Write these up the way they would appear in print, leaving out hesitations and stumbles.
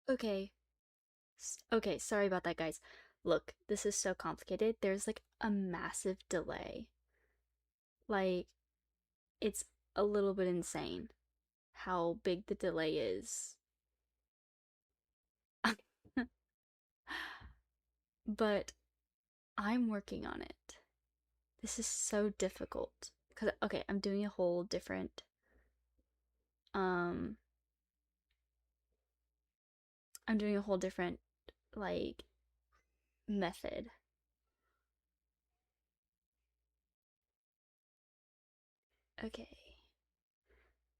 Okay. Okay, sorry about that, guys. Look, this is so complicated. There's like a massive delay. Like, it's a little bit insane how big the delay is. But I'm working on it. This is so difficult. Cause okay, I'm doing a whole different um I'm doing a whole different like method. Okay.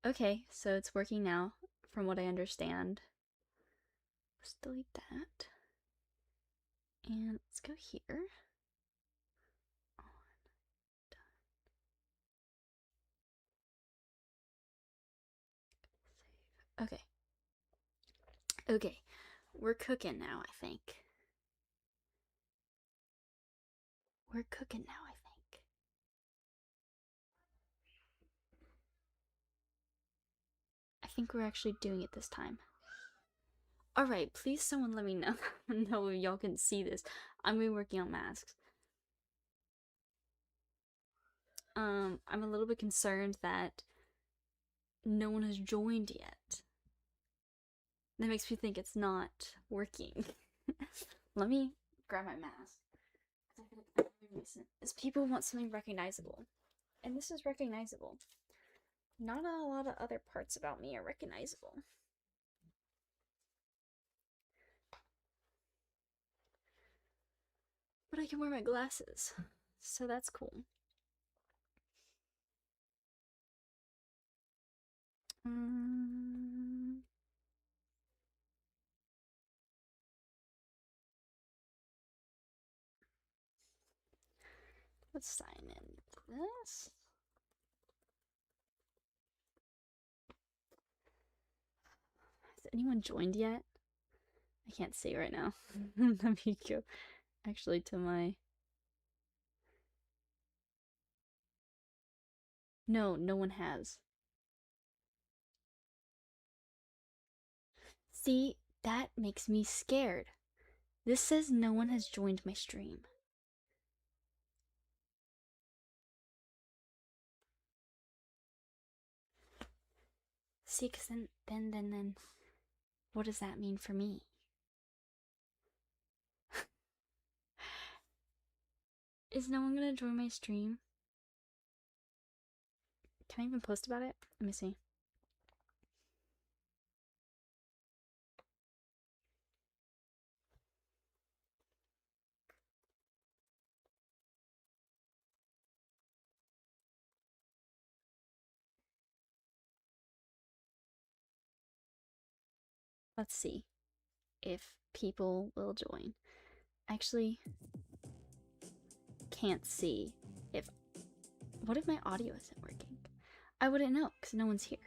Okay, so it's working now, from what I understand. Let's delete that. And let's go here. Save. Okay. Okay. We're cooking now, I think. We're cooking now, I think. I think we're actually doing it this time. Alright, please someone let me know know if y'all can see this. I'm gonna be working on masks. I'm a little bit concerned that no one has joined yet. That makes me think it's not working. Let me grab my mask. Is people want something recognizable. And this is recognizable. Not a lot of other parts about me are recognizable. But I can wear my glasses, so that's cool. Mm. Let's sign in this. Has anyone joined yet? I can't see right now. Let me go actually to my... No, no one has. See, that makes me scared. This says no one has joined my stream. See, because then, what does that mean for me? Is no one gonna join my stream? Can I even post about it? Let me see. Let's see if people will join. Actually, can't see if... What if my audio isn't working? I wouldn't know, because no one's here.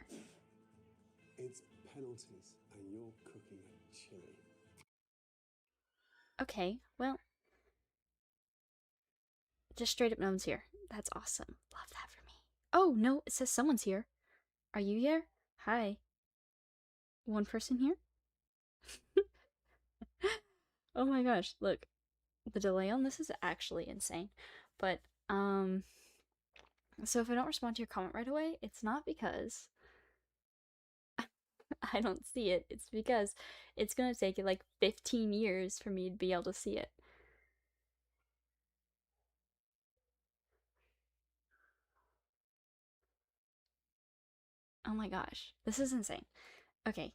It's penalties, and you're cooking a chili. Okay, well, just straight up no one's here. That's awesome. Love that for me. Oh, no, it says someone's here. Are you here? Hi. One person here? Oh my gosh, look. The delay on this is actually insane. But, so if I don't respond to your comment right away, it's not because I don't see it. It's because it's gonna take like 15 years for me to be able to see it. Oh my gosh, this is insane. Okay.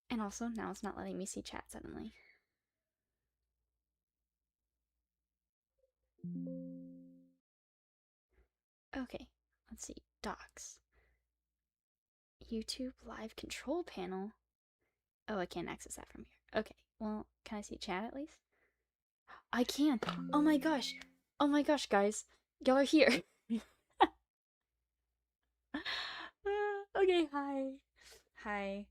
And also, now it's not letting me see chat suddenly. Okay, let's see. Docs. YouTube live control panel. Oh, I can't access that from here. Okay, well, can I see chat at least? I can. Oh my gosh. Oh my gosh, guys. Y'all are here. Okay, hi. Hi.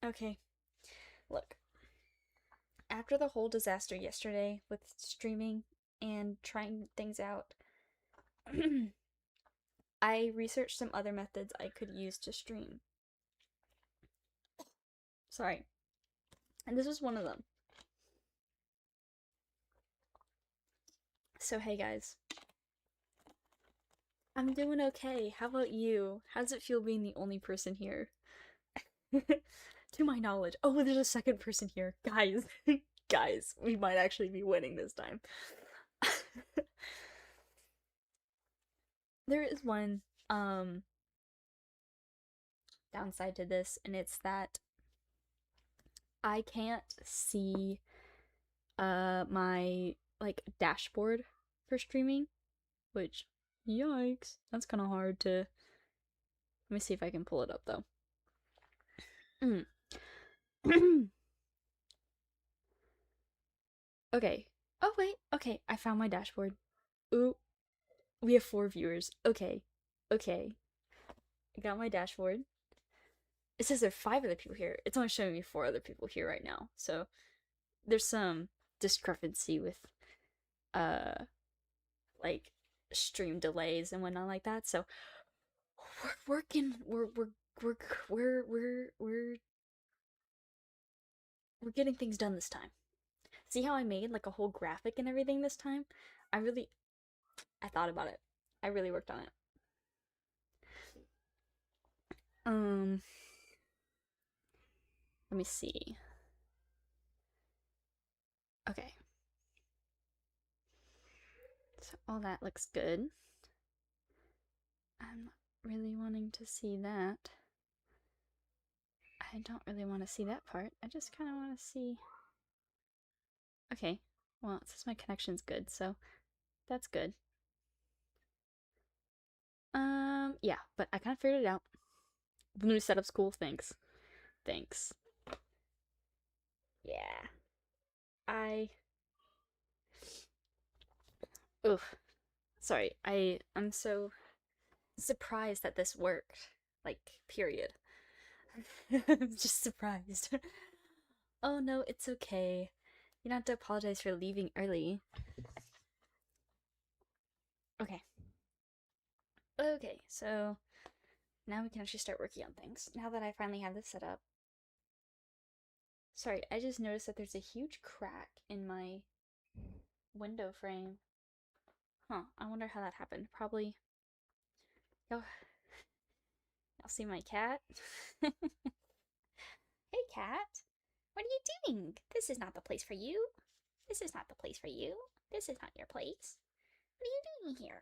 Okay, look. After the whole disaster yesterday with streaming and trying things out, I researched some other methods I could use to stream. Sorry. And this was one of them. So hey guys. I'm doing okay. How about you? How does it feel being the only person here? To my knowledge. Oh, there's a second person here. Guys. Guys, we might actually be winning this time. There is one downside to this, and it's that I can't see my like dashboard for streaming, which yikes. That's kind of hard to. Let me see if I can pull it up though. Okay. Oh wait. Okay, I found my dashboard. Ooh, we have 4 viewers. Okay. Okay. I got my dashboard. It says there are 5 other people here. It's only showing me 4 other people here right now. So there's some discrepancy with like stream delays and whatnot like that. So we're working. We're we're getting things done this time. See how I made like a whole graphic and everything this time? I thought about it. I really worked on it. Let me see. Okay. So all that looks good. I'm not really wanting to see that. I don't really want to see that part. I just kind of want to see. Okay. Well, it says my connection's good, so that's good. Yeah, but I kind of figured it out. The new setup's cool. Thanks. Thanks. Yeah. I. Oof. Sorry. I'm so surprised that this worked. Like, period. I'm just surprised. Oh no, it's okay. You don't have to apologize for leaving early. Okay. Okay, so now we can actually start working on things. Now that I finally have this set up. Sorry, I just noticed that there's a huge crack in my window frame. Huh, I wonder how that happened. Probably. Y'all see my cat? Hey, cat. What are you doing? This is not the place for you. This is not the place for you. This is not your place. What are you doing here?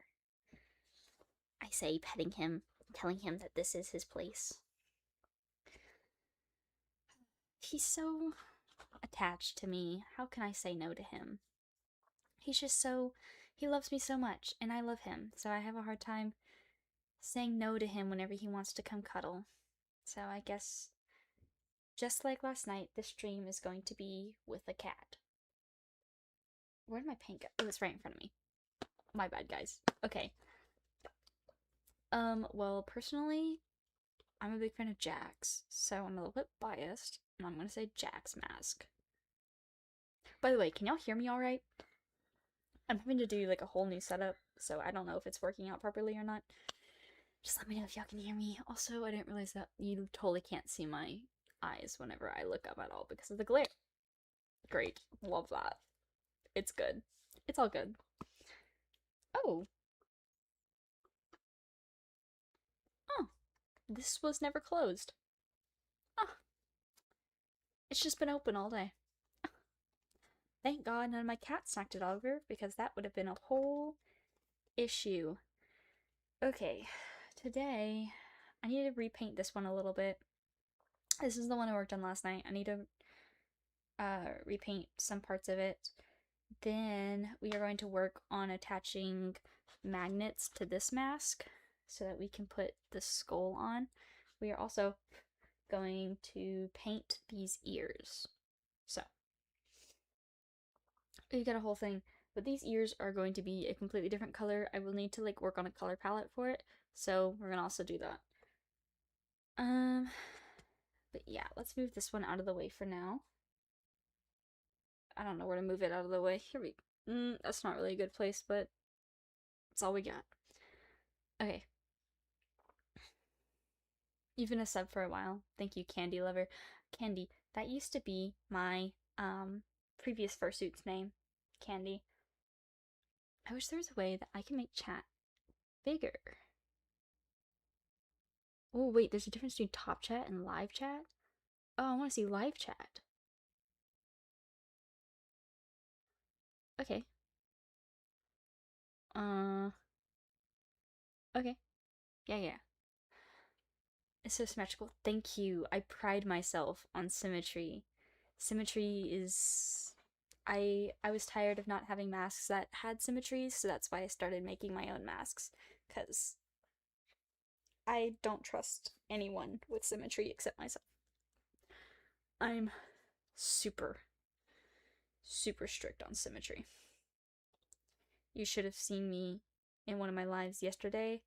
I say, petting him, telling him that this is his place. He's so attached to me. How can I say no to him? He's just so. He loves me so much, and I love him, so I have a hard time saying no to him whenever he wants to come cuddle. So I guess, just like last night, the stream is going to be with a cat. Where did my paint go? Oh, it's right in front of me. My bad, guys. Okay. Well, personally, I'm a big fan of Jax, so I'm a little bit biased, and I'm gonna say Jax mask. By the way, can y'all hear me alright? I'm having to do like a whole new setup, so I don't know if it's working out properly or not. Just let me know if y'all can hear me. Also, I didn't realize that you totally can't see my eyes whenever I look up at all because of the glare. Great. Love that. It's good. It's all good. Oh. Oh. This was never closed. Oh. It's just been open all day. Thank God none of my cats knocked it over because that would have been a whole issue. Okay. Today, I need to repaint this one a little bit. This is the one I worked on last night. I need to repaint some parts of it. Then we are going to work on attaching magnets to this mask so that we can put the skull on. We are also going to paint these ears. So, you get a whole thing. But these ears are going to be a completely different color. I will need to like work on a color palette for it. So we're gonna also do that. But yeah, let's move this one out of the way for now. I don't know where to move it out of the way. Here we that's not really a good place, but that's all we got. Okay. You've been a sub for a while. Thank you, Candy Lover. Candy, that used to be my previous fursuit's name. Candy. I wish there was a way that I can make chat bigger. Oh, wait, there's a difference between top chat and live chat? Oh, I want to see live chat. Okay. Uh, okay. Yeah, yeah. It's so symmetrical. Thank you. I pride myself on symmetry. Symmetry is I was tired of not having masks that had symmetries, so that's why I started making my own masks cuz I don't trust anyone with symmetry except myself. I'm super super strict on symmetry. You should have seen me in one of my lives yesterday.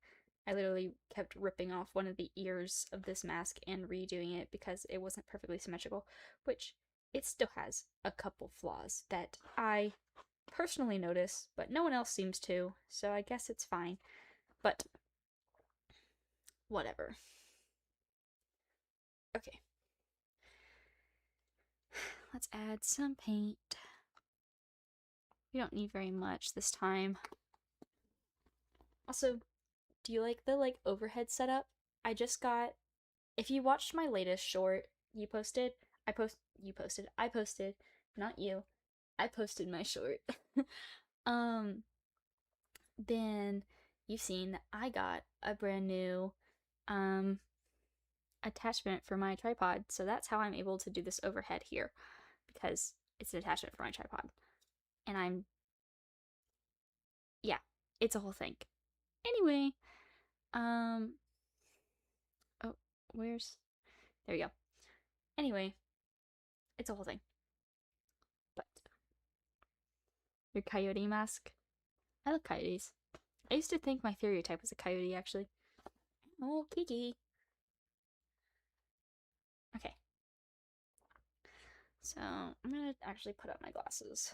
I literally kept ripping off one of the ears of this mask and redoing it because it wasn't perfectly symmetrical, which it still has a couple flaws that I personally notice, but no one else seems to, so I guess it's fine. But whatever. Okay. Let's add some paint. We don't need very much this time. Also, do you like the overhead setup? I just got, if you watched my latest short you posted, I posted, not you. I posted my short. um then you've seen that I got a brand new um attachment for my tripod. So that's how I'm able to do this overhead here because it's an attachment for my tripod. And yeah, it's a whole thing. Anyway, um oh, where's there we go. Anyway, it's a whole thing. But your coyote mask. I love coyotes. I used to think my stereotype was a coyote actually. Oh, Kiki. Okay. So I'm gonna actually put up my glasses.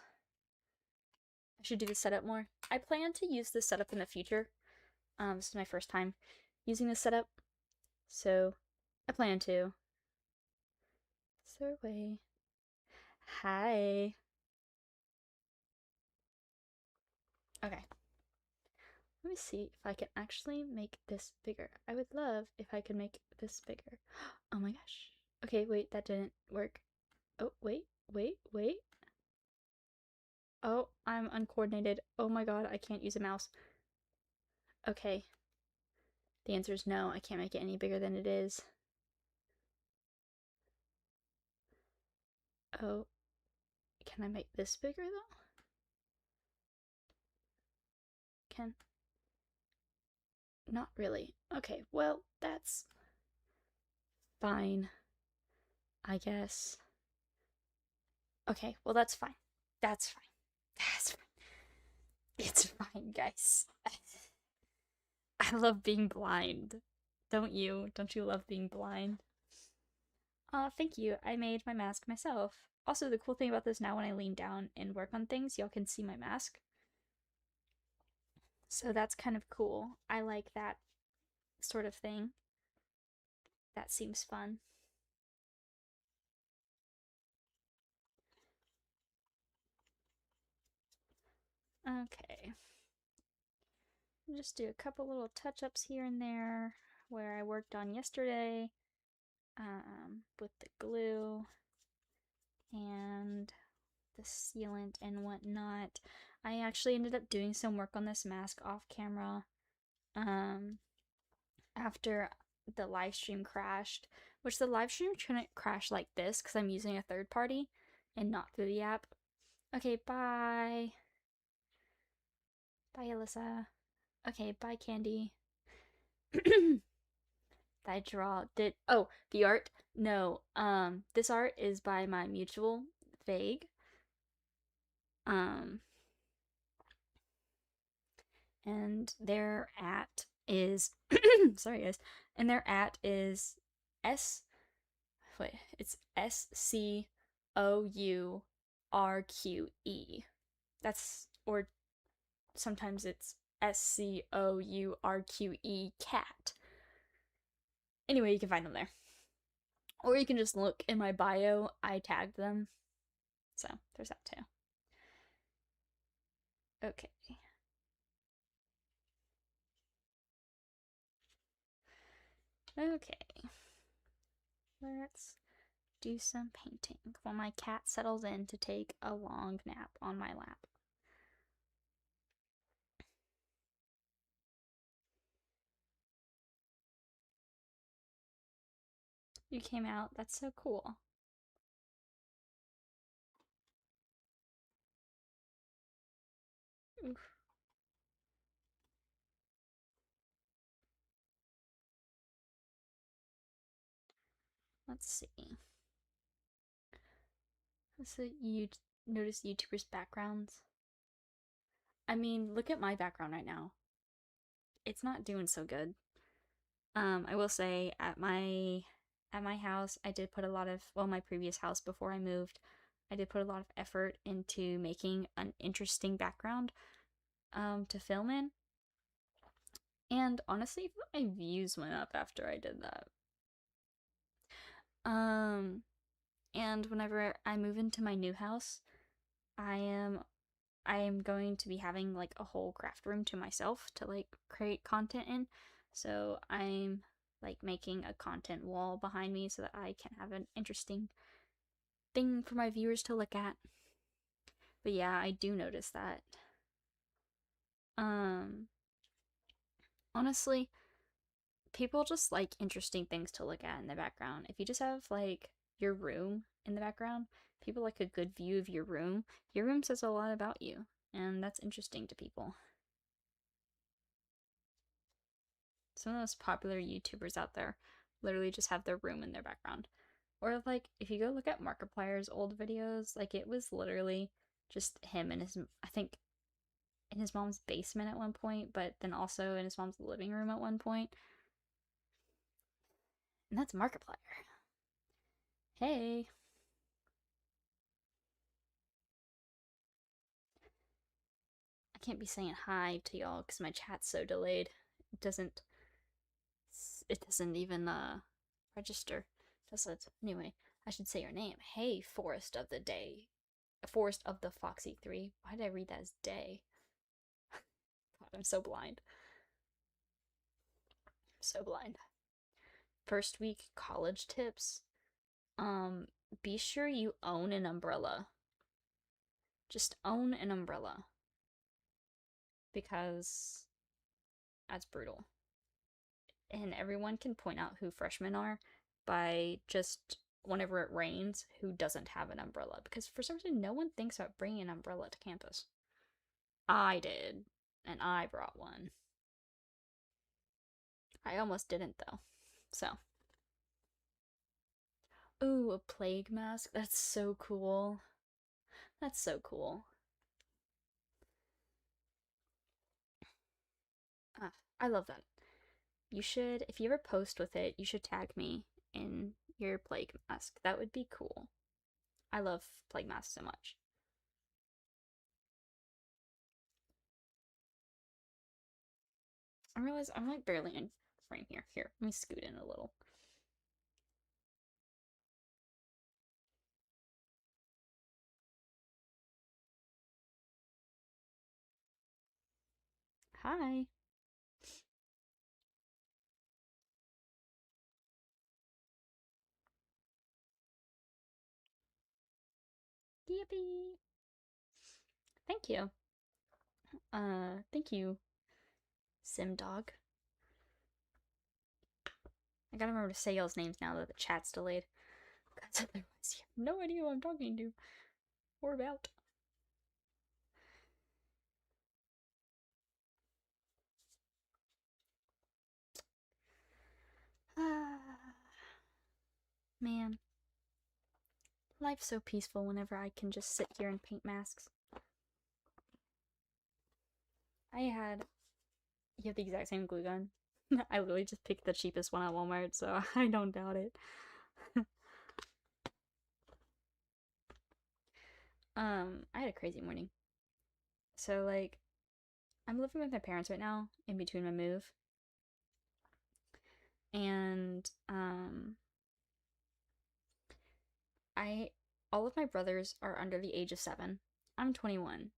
I should do the setup more. I plan to use this setup in the future. This is my first time using this setup, so I plan to. Survey. Hi. Okay. Let me see if I can actually make this bigger. I would love if I could make this bigger. Oh my gosh. Okay, wait, that didn't work. Oh, wait. Oh, I'm uncoordinated. Oh my god, I can't use a mouse. Okay. The answer is no, I can't make it any bigger than it is. Oh, can I make this bigger though? Can. Not really. Okay, well, that's fine, I guess. Okay, well, that's fine. That's fine. That's fine. It's fine, guys. I love being blind. Don't you? Don't you love being blind? Thank you. I made my mask myself. Also, the cool thing about this now when I lean down and work on things, y'all can see my mask. So that's kind of cool. I like that sort of thing. That seems fun. Okay. Just do a couple little touch-ups here and there where I worked on yesterday with the glue and the sealant and whatnot. I actually ended up doing some work on this mask off camera after the live stream crashed, which the live stream couldn't crash like this because I'm using a third party and not through the app. Okay, bye. Bye, Alyssa. Okay, bye, Candy. I draw did oh the art no this art is by my mutual Vague um and their at is sorry guys and their at is s wait it's SCOURQE. That's or sometimes it's SCOURQE cat. Anyway, you can find them there. Or you can just look in my bio. I tagged them. So there's that too. Okay. Okay. Let's do some painting while my cat settles in to take a long nap on my lap. You came out. That's so cool. Oof. Let's see. So you notice YouTubers' backgrounds? I mean, look at my background right now. It's not doing so good. I will say at my house, I did put a lot of, well, my previous house before I moved, I did put a lot of effort into making an interesting background to film in. And honestly, my views went up after I did that. Um, and whenever I move into my new house, I am I am going to be having like a whole craft room to myself to like create content in. So I'm like making a content wall behind me so that I can have an interesting thing for my viewers to look at. But yeah, I do notice that. Um Honestly, people just like interesting things to look at in the background. If you just have like your room in the background, people like a good view of your room. Your room says a lot about you, and that's interesting to people. Some of the most popular YouTubers out there literally just have their room in their background. Or like if you go look at Markiplier's old videos, like it was literally just him and his, I think in his mom's basement at one point, but then also in his mom's living room at one point. And that's Markiplier. Hey. I can't be saying hi to y'all because my chat's so delayed. It doesn't it doesn't even register. Does it? Anyway, I should say your name. Hey, Forest of the Day. Forest of the Foxy 3. Why did I read that as day? God, I'm so blind. So blind. First week college tips. Be sure you own an umbrella. Just own an umbrella. Because that's brutal. And everyone can point out who freshmen are by just whenever it rains who doesn't have an umbrella. Because for some reason, no one thinks about bringing an umbrella to campus. I did, and I brought one. I almost didn't, though. So. Ooh, a plague mask? That's so cool. That's so cool. Ah, I love that. You should, if you ever post with it, you should tag me in your plague mask. That would be cool. I love plague masks so much. I realize I'm like barely in frame here. Here, let me scoot in a little. Hi. Yippee. Thank you. Thank you, Simdog. I gotta remember to say y'all's names now that the chat's delayed. Because otherwise you have no idea who I'm talking to. Or about. Man. Life's so peaceful whenever I can just sit here and paint masks. I had. You have the exact same glue gun. I literally just picked the cheapest one at Walmart, so I don't doubt it. I had a crazy morning. So, like, I'm living with my parents right now in between my move. And I all of my brothers are under the age of 7. I'm 21.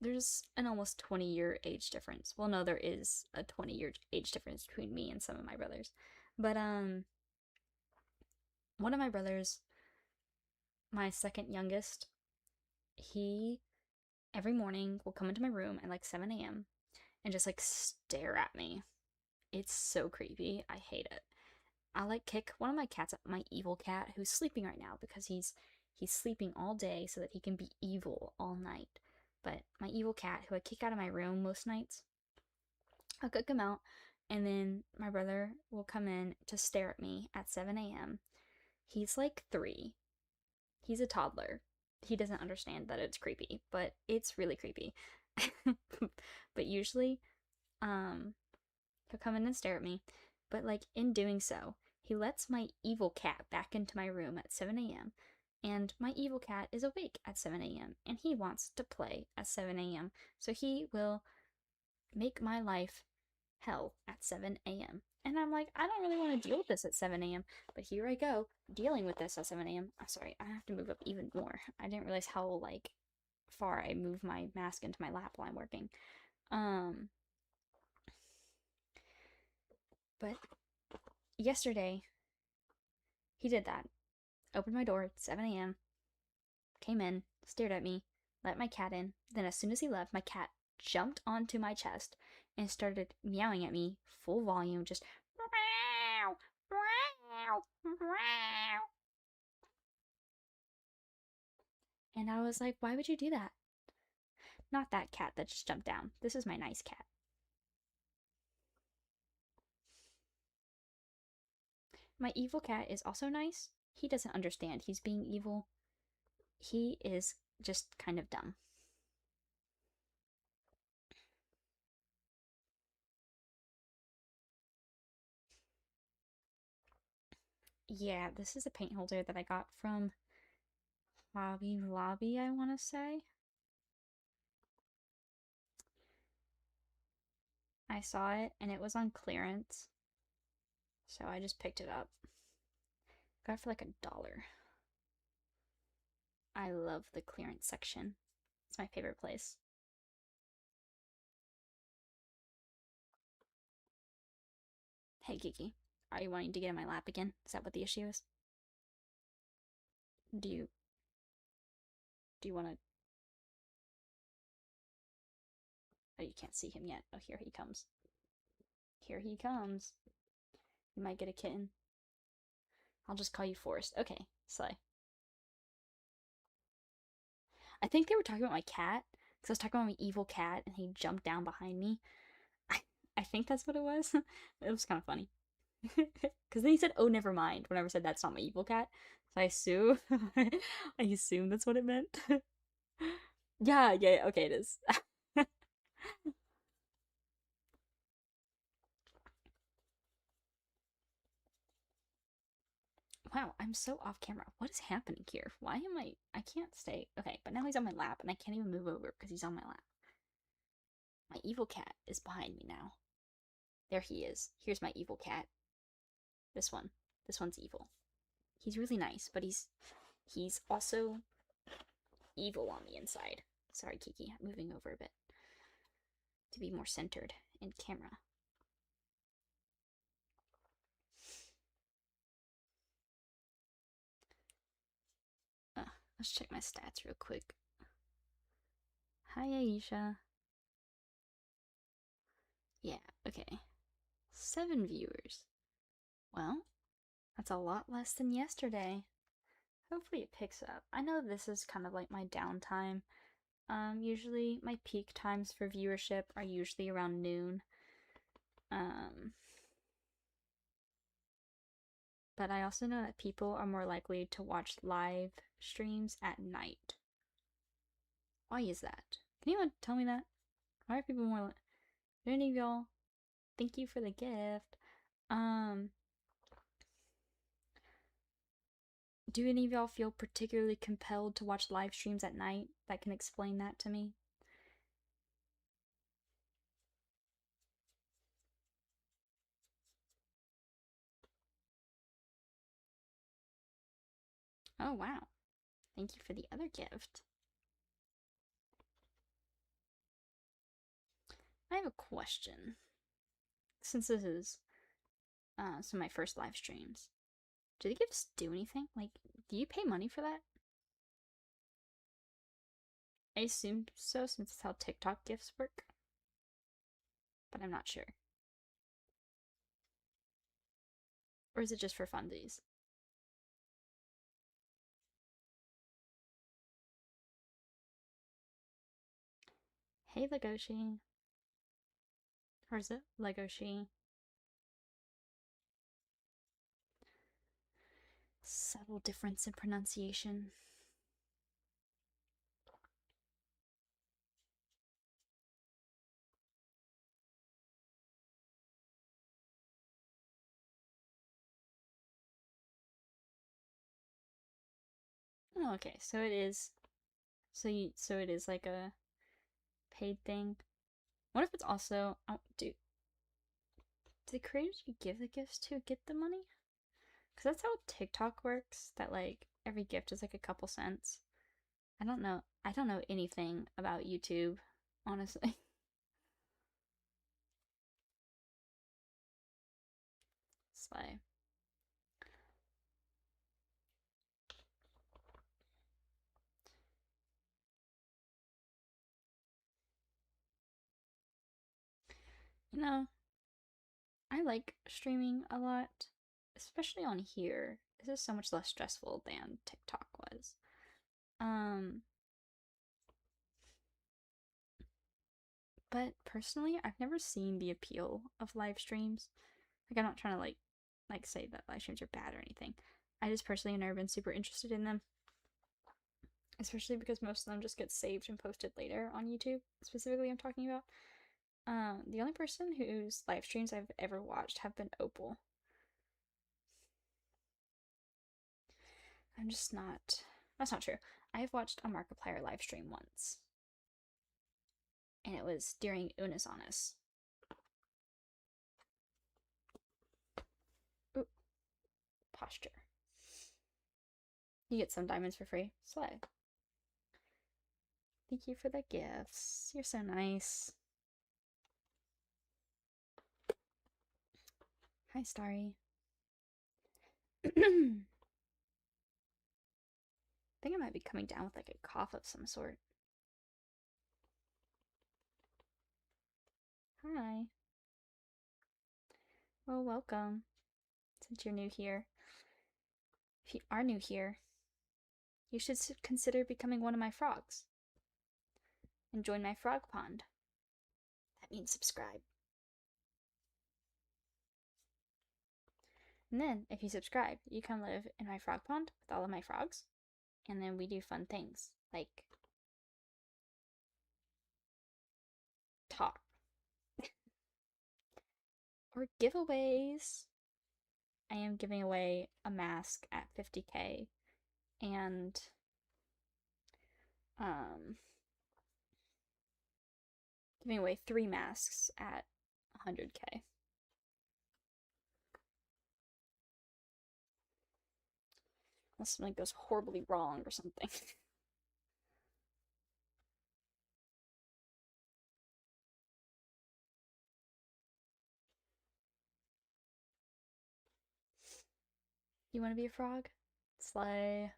There's an almost 20-year age difference. Well, no, there is a 20-year age difference between me and some of my brothers. But one of my brothers, my second youngest, he every morning will come into my room at like 7 a.m. and just like stare at me. It's so creepy. I hate it. I like kick one of my cats, my evil cat, who's sleeping right now because he's sleeping all day so that he can be evil all night. But my evil cat, who I kick out of my room most nights, I'll kick him out, and then my brother will come in to stare at me at 7 a.m. He's like 3. He's a toddler. He doesn't understand that it's creepy, but it's really creepy. But usually, um, he'll come in and stare at me. But like in doing so, he lets my evil cat back into my room at 7 a.m. And my evil cat is awake at 7 a.m. and he wants to play at 7 a.m. So he will make my life hell at 7 a.m. And I'm like, I don't really want to deal with this at 7 a.m. But here I go, dealing with this at 7 a.m. I'm sorry, I have to move up even more. I didn't realize how like far I move my mask into my lap while I'm working. Um, but yesterday he did that. Opened my door at 7 a.m., came in, stared at me, let my cat in. Then as soon as he left, my cat jumped onto my chest and started meowing at me full volume, just meow, meow, meow. And I was like, why would you do that? Not that cat that just jumped down. This is my nice cat. My evil cat is also nice. He doesn't understand he's being evil. He is just kind of dumb. Yeah, this is a paint holder that I got from Hobby Lobby, I want to say. I saw it and it was on clearance, so I just picked it up. Got it for like $1. I love the clearance section. It's my favorite place. Hey Kiki, are you wanting to get in my lap again? Is that what the issue is? Do you want to? Oh, you can't see him yet. Oh, here he comes. Here he comes. You might get a kitten. I'll just call you Forrest. Okay, Slay. I think they were talking about my cat, because I was talking about my evil cat, and he jumped down behind me. I think that's what it was. It was kind of funny. Because then he said, "Oh, never mind," whenever I said that's not my evil cat. So I assume, I assume that's what it meant. Yeah, yeah, okay, it is. Wow, I'm so off camera. What is happening here? Why am I can't stay. Okay, but now he's on my lap and I can't even move over because he's on my lap. My evil cat is behind me now. There he is. Here's my evil cat. This one. This one's evil. He's really nice, but he's also evil on the inside. Sorry, Kiki, I'm moving over a bit to be more centered in camera. Let's check my stats real quick. Hi, Aisha. Yeah, okay. 7 viewers. Well, that's a lot less than yesterday. Hopefully it picks up. I know this is kind of like my downtime. Usually my peak times for viewership are usually around noon. But I also know that people are more likely to watch live streams at night. Why is that? Can anyone tell me that? Why are people more do any of y'all? Thank you for the gift. Do any of y'all feel particularly compelled to watch live streams at night that can explain that to me? Oh, wow. Thank you for the other gift. I have a question. Since this is some of my first live streams, do the gifts do anything? Like, do you pay money for that? I assume so, since it's how TikTok gifts work. But I'm not sure. Or is it just for funsies? Hey, Legoshi. Or is it Legoshi? Subtle difference in pronunciation. Oh, okay. So it is. So it is like a paid thing. What if it's also? Oh, do the creators you give the gifts to get the money? Because that's how TikTok works. That like every gift is like a couple cents. I don't know. I don't know anything about YouTube, honestly. Slay. You know, I like streaming a lot, especially on here. This is so much less stressful than TikTok was. Um, but personally, I've never seen the appeal of live streams. Like, I'm not trying to like say that live streams are bad or anything. I just personally have never been super interested in them, especially because most of them just get saved and posted later on YouTube. Specifically, I'm talking about. The only person whose live streams I've ever watched have been Opal. I'm just not. That's not true. I have watched a Markiplier live stream once, and it was during Unis Honest. Ooh, posture. You get some diamonds for free. Slay. Thank you for the gifts. You're so nice. Hi, Starry. I think I might be coming down with like a cough of some sort. Hi. Well, welcome. Since you're new here. If you are new here, you should consider becoming one of my frogs and join my frog pond. That means subscribe. And then, if you subscribe, you can live in my frog pond with all of my frogs, and then we do fun things like talk or giveaways. I am giving away a mask at 50k and um giving away 3 masks at 100k. Unless something goes horribly wrong or something. You want to be a frog? Slay.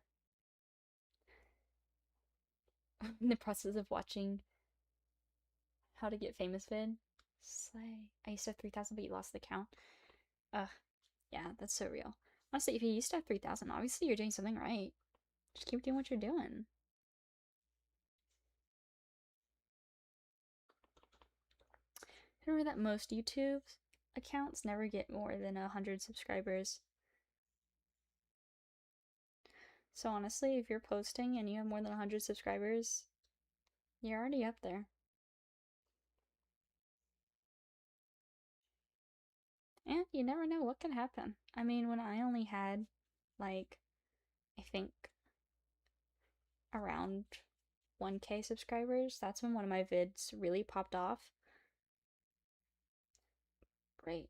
In the process of watching How to Get Famous vid. Slay. I used to have 3,000, but you lost the count. Ugh. Yeah, that's so real. Honestly, if you used to have 3,000, obviously you're doing something right. Just keep doing what you're doing. Remember that most YouTube accounts never get more than 100 subscribers. So honestly, if you're posting and you have more than 100 subscribers, you're already up there. And you never know what can happen. I mean, when I only had, like, I think around 1k subscribers, that's when one of my vids really popped off. Great.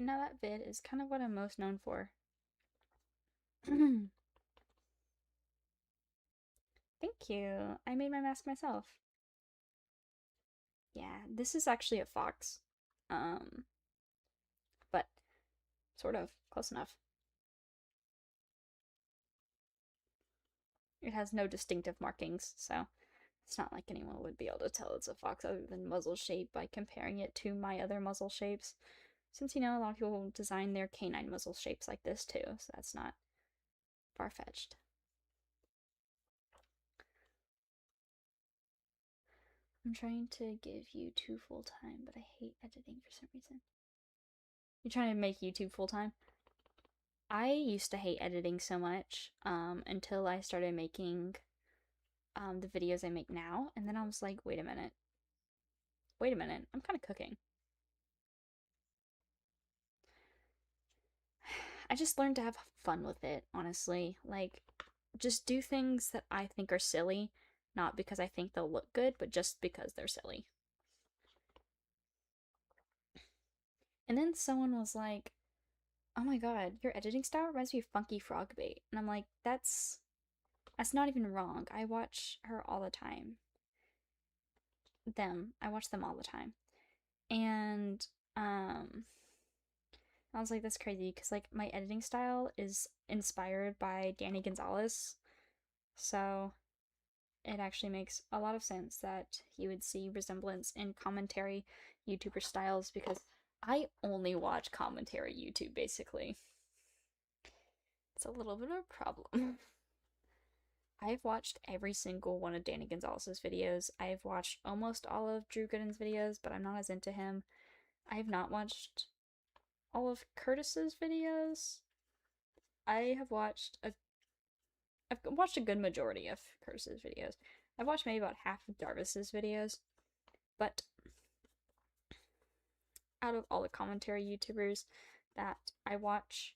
And now that vid is kind of what I'm most known for. Thank you. I made my mask myself. Yeah, this is actually a fox. Um, but sort of close enough. It has no distinctive markings, so it's not like anyone would be able to tell it's a fox other than muzzle shape by comparing it to my other muzzle shapes. Since, a lot of people design their canine muzzle shapes like this too, so that's not far-fetched. I'm trying to give YouTube full-time, but I hate editing for some reason. You're trying to make YouTube full-time? I used to hate editing so much until I started making the videos I make now, and then I was like, wait a minute, I'm kind of cooking. I just learned to have fun with it, honestly. Like, just do things that I think are silly, not because I think they'll look good, but just because they're silly. And then someone was like, oh my god, your editing style reminds me of Funky Frog Bait. And I'm like, that's not even wrong. I watch her all the time. I watch them all the time. And I was like, that's crazy because like my editing style is inspired by Danny Gonzalez. So it actually makes a lot of sense that you would see resemblance in commentary YouTuber styles because I only watch commentary YouTube basically. It's a little bit of a problem. I've watched every single one of Danny Gonzalez's videos. I've watched almost all of Drew Gooden's videos, but I'm not as into him. I have not watched all of Curtis's videos. I've watched a good majority of Curtis's videos. I've watched maybe about half of Jarvis's videos, but out of all the commentary YouTubers that I watch,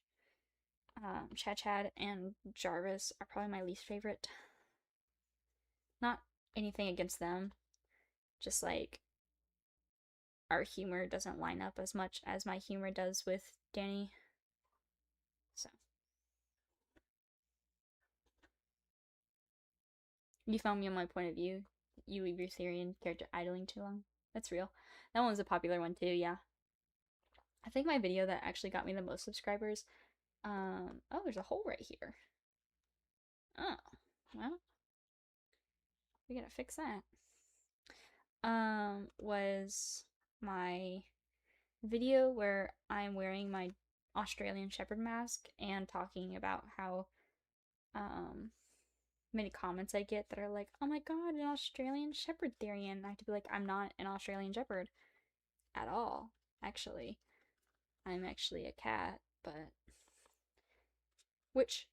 Chad Chad and Jarvis are probably my least favorite. Not anything against them, just like our humor doesn't line up as much as my humor does with Danny. So, you found me on my point of view. You leave your theory and character idling too long. That's real. That one was a popular one too, yeah. I think my video that actually got me the most subscribers, oh, there's a hole right here. Oh, well, we gotta fix that. Was my video where I'm wearing my Australian Shepherd mask and talking about how, many comments I get that are like, oh my god, an Australian Shepherd theory, and I have to be like, I'm not an Australian Shepherd at all, actually. I'm actually a cat, but which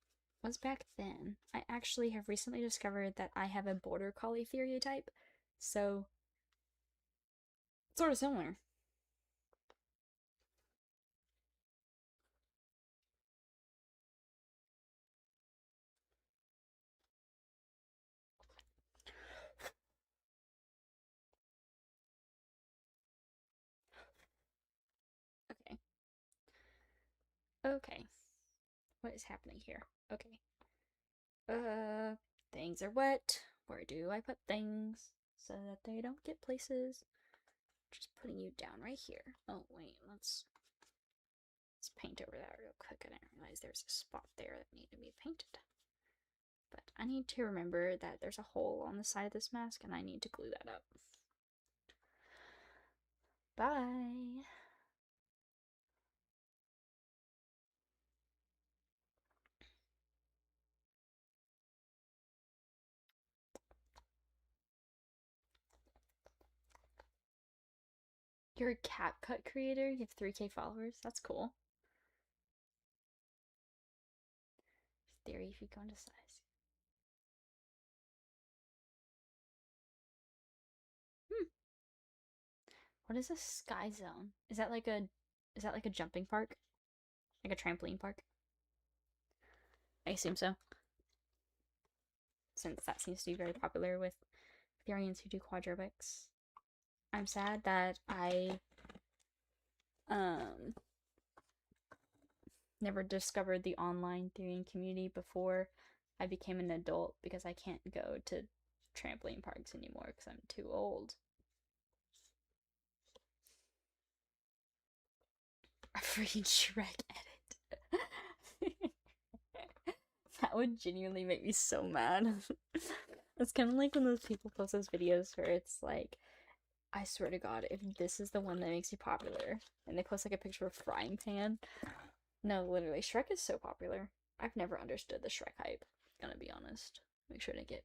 was back then. I actually have recently discovered that I have a border collie stereotype, so sort of similar. Okay. Okay. What is happening here? Okay. Uh, things are wet. Where do I put things so that they don't get places? Just putting you down right here. Oh, wait, let's paint over that real quick. I didn't realize there's a spot there that needed to be painted. But I need to remember that there's a hole on the side of this mask and I need to glue that up. Bye. You're a CapCut creator? You have 3K followers? That's cool. Theory if you go into size. Hmm. What is a sky zone? Is that like a jumping park? Like a trampoline park? I assume so. Since that seems to be very popular with Therians who do quadrobics. I'm sad that I never discovered the online theory community before I became an adult because I can't go to trampoline parks anymore because I'm too old. A freaking Shrek edit. That would genuinely make me so mad. It's kind of like when those people post those videos where it's like, I swear to God, if this is the one that makes you popular, and they post like a picture of a frying pan. No, literally, Shrek is so popular. I've never understood the Shrek hype, gonna be honest. Make sure to get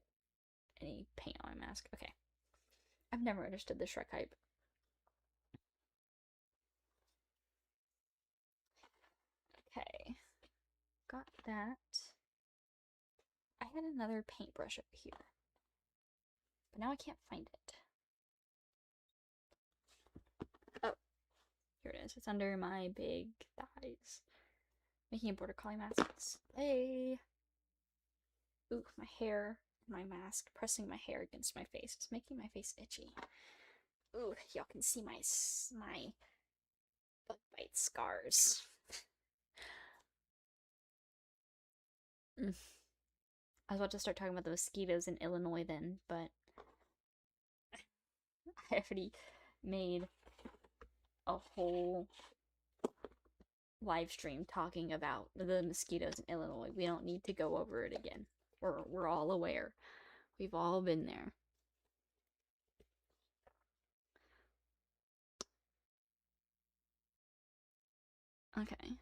any paint on my mask. Okay. I've never understood the Shrek hype. Okay. Got that. I had another paintbrush over here. But now I can't find it. Oh. Here it is. It's under my big thighs. Making a border collie mask. Hey. Ooh, my hair, my mask, pressing my hair against my face is making my face itchy. Ooh, y'all can see my bug bite scars. I was about to start talking about the mosquitoes in Illinois then, but I already made a whole live stream talking about the mosquitoes in Illinois. We don't need to go over it again. We're all aware. We've all been there. Okay.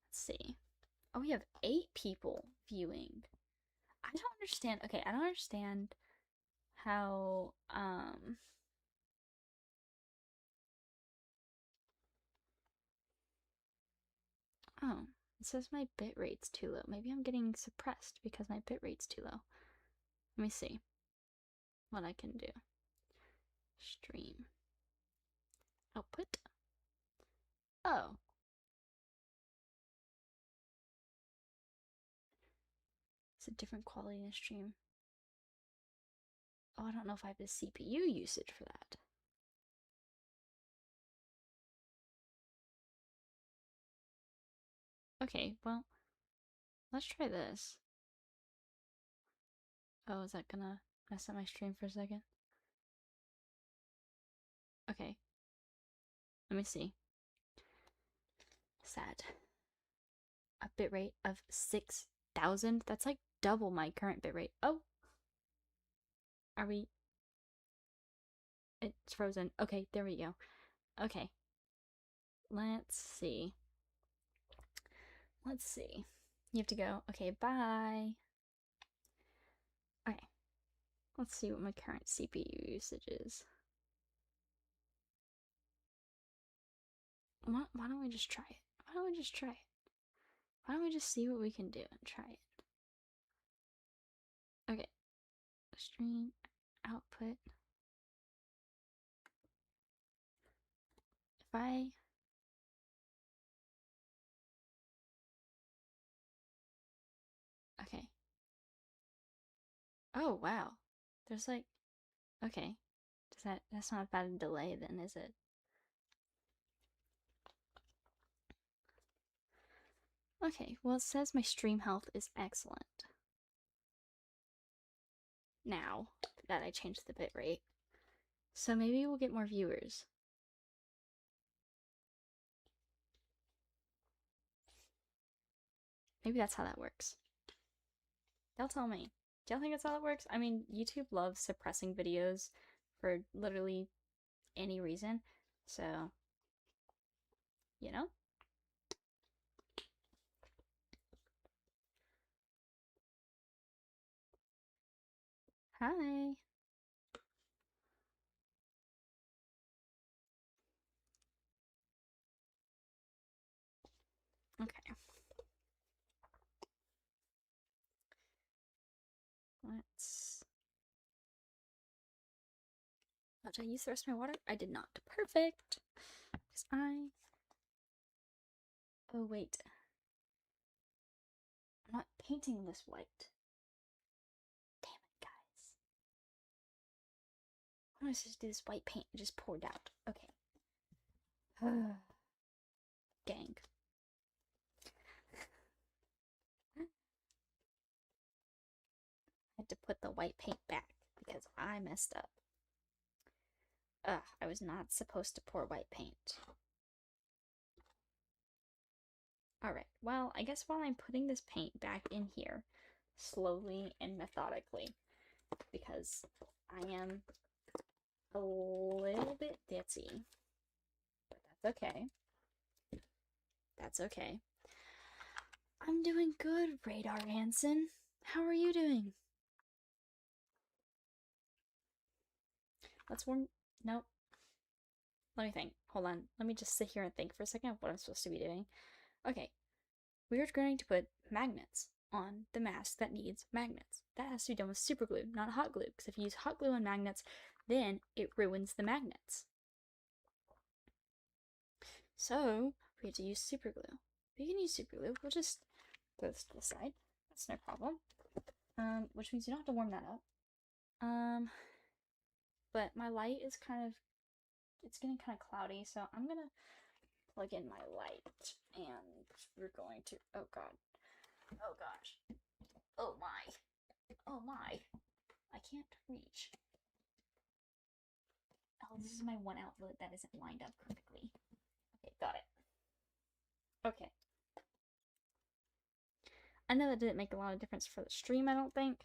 Let's see. Oh, we have 8 people viewing. I don't understand. Okay, I don't understand how oh, it says my bit rate's too low. Maybe I'm getting suppressed because my bit rate's too low. Let me see what I can do. Stream. Output. Oh. It's a different quality in stream. Oh, I don't know if I have the CPU usage for that. Okay, well, let's try this. Oh, is that gonna mess up my stream for a second? Okay. Let me see. Sad. A bitrate of 6,000? That's like double my current bitrate. Oh! Are we... It's frozen. Okay, there we go. Okay. Let's see. Let's see. You have to go. Okay, bye. Okay. Let's see what my current CPU usage is. Why don't we just try it? Why don't we just try it? Why don't we just see what we can do and try it? Okay. Stream output. If I... Okay. Oh, wow. There's like... Okay. That's not bad a delay then, is it? Okay, well it says my stream health is excellent. Now that I changed the bitrate. So maybe we'll get more viewers. Maybe that's how that works. They'll tell me. Do y'all think that's how that works? I mean, YouTube loves suppressing videos for literally any reason. So, you know? Hi. Okay. Let's... Oh, did I use the rest of my water? I did not. Perfect. Because I... Oh, wait. I'm not painting this white. Damn it, guys. I want to just do this white paint and just poured out. Okay. Gang. I had to put the white paint back because I messed up. Ugh, I was not supposed to pour white paint. Alright, well, I guess while I'm putting this paint back in here, slowly and methodically, because I am a little bit ditzy, but that's okay. That's okay. I'm doing good, Radar Hansen. How are you doing? Let's warm. Nope. Let me think. Hold on. Let me just sit here and think for a second of what I'm supposed to be doing. Okay. We're going to put magnets on the mask that needs magnets. That has to be done with super glue, not hot glue, because if you use hot glue on magnets, then it ruins the magnets. So, we have to use super glue. We can use super glue. We'll just throw this to the side. That's no problem. Which means you don't have to warm that up. But my light is it's getting kind of cloudy, so I'm gonna plug in my light, and we're going to, oh god, oh gosh, oh my, oh my, I can't reach. Oh, this is my one outlet that isn't lined up perfectly. Okay, got it. Okay. I know that didn't make a lot of difference for the stream, I don't think,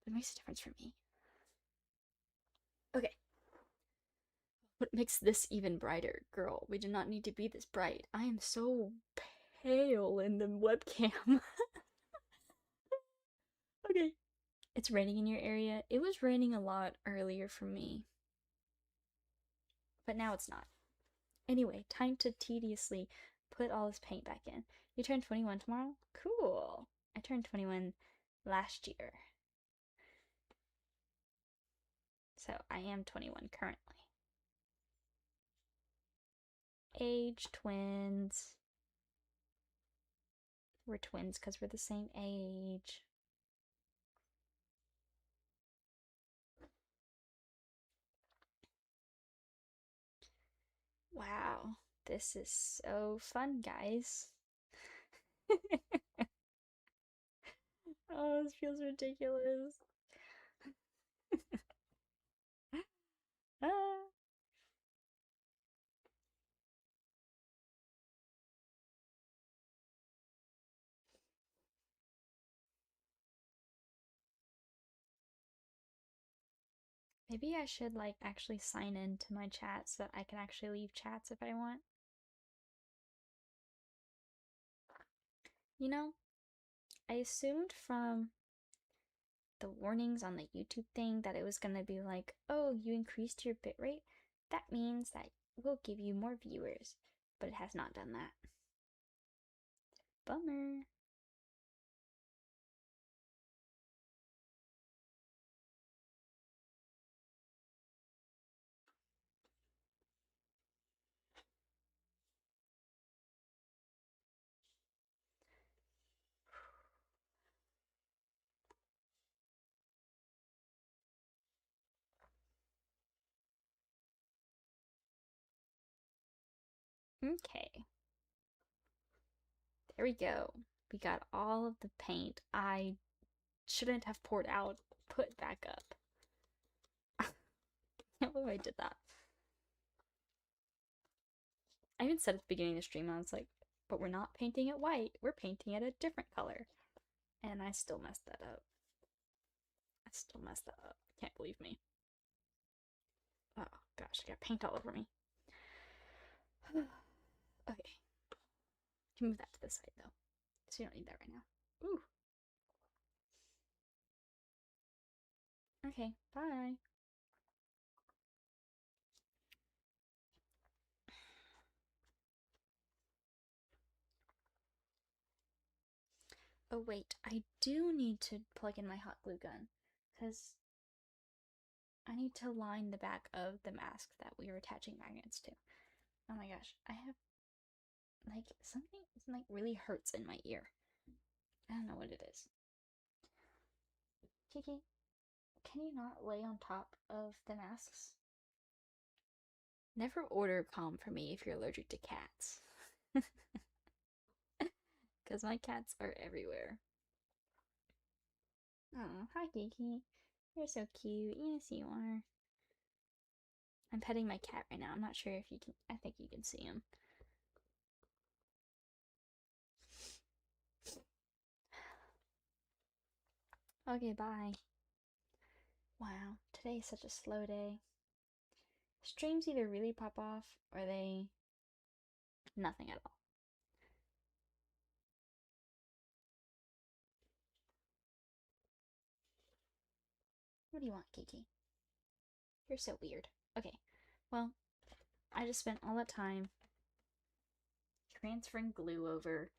but it makes a difference for me. Okay. What makes this even brighter? Girl, we do not need to be this bright. I am so pale in the webcam. Okay. It's raining in your area. It was raining a lot earlier for me, but now it's not. Anyway, time to tediously put all this paint back in. You turn 21 tomorrow? Cool. I turned 21 last year. So I am 21 currently. Age twins. We're twins because we're the same age. Wow, this is so fun, guys. Oh, this feels ridiculous. Ah. Maybe I should like actually sign in to my chat so that I can actually leave chats if I want. You know, I assumed from the warnings on the YouTube thing that it was gonna be like, oh, you increased your bitrate? That means that we'll give you more viewers. But it has not done that. Bummer. Okay. There we go. We got all of the paint I shouldn't have poured out put back up. I can't believe I did that. I even said at the beginning of the stream, I was like, but we're not painting it white, we're painting it a different color. And I still messed that up. I still messed that up. Can't believe me. Oh gosh, I got paint all over me. Okay. Can move that to the side though. So you don't need that right now. Ooh. Okay, bye. Oh wait, I do need to plug in my hot glue gun, because I need to line the back of the mask that we are attaching magnets to. Oh my gosh, I have like something like really hurts in my ear. I don't know what it is. Kiki, can you not lay on top of the masks? Never order calm for me if you're allergic to cats. Because my cats are everywhere. Oh, hi, Kiki. You're so cute. Yes, you are. I'm petting my cat right now. I'm not sure if you can. I think you can see him. Okay, bye. Wow, today is such a slow day. Streams either really pop off or they nothing at all. What do you want, Kiki? You're so weird. Okay, well, I just spent all that time transferring glue over,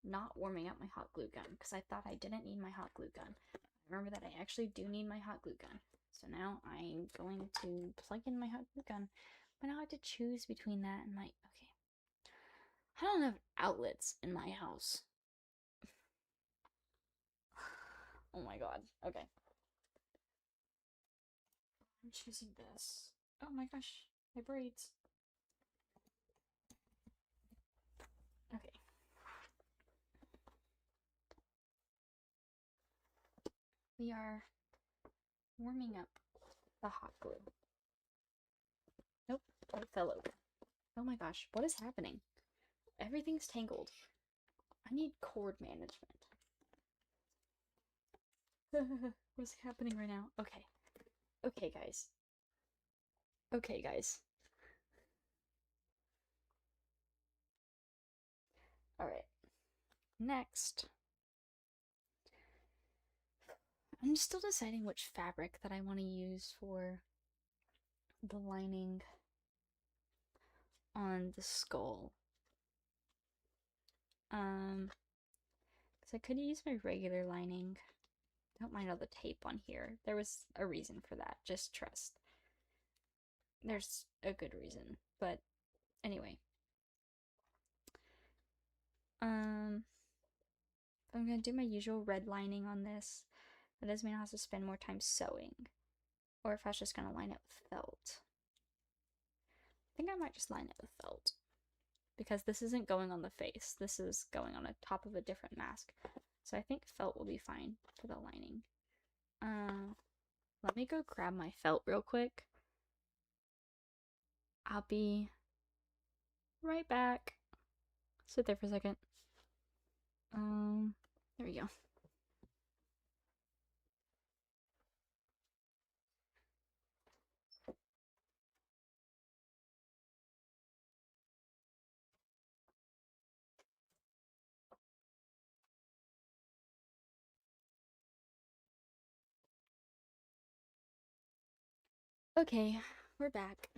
not warming up my hot glue gun because I thought I didn't need my hot glue gun. I remember that I actually do need my hot glue gun. So now I'm going to plug in my hot glue gun. But now I have to choose between that and my. Okay. I don't have outlets in my house. Oh my god. Okay. I'm choosing this. Oh my gosh. My braids. Okay. We are warming up the hot glue. Nope. It fell over. Oh my gosh. What is happening? Everything's tangled. I need cord management. What's happening right now? Okay. Okay, guys. Okay, guys. Alright. Next. I'm still deciding which fabric that I want to use for the lining on the skull. Because I could use my regular lining. Don't mind all the tape on here. There was a reason for that. Just trust. There's a good reason. But anyway. I'm gonna do my usual red lining on this. That doesn't mean I'll have to spend more time sewing. Or if I was just gonna line it with felt. I think I might just line it with felt. Because this isn't going on the face. This is going on the top of a different mask. So I think felt will be fine for the lining. Let me go grab my felt real quick. I'll be right back. Sit there for a second. There we go. Okay, we're back.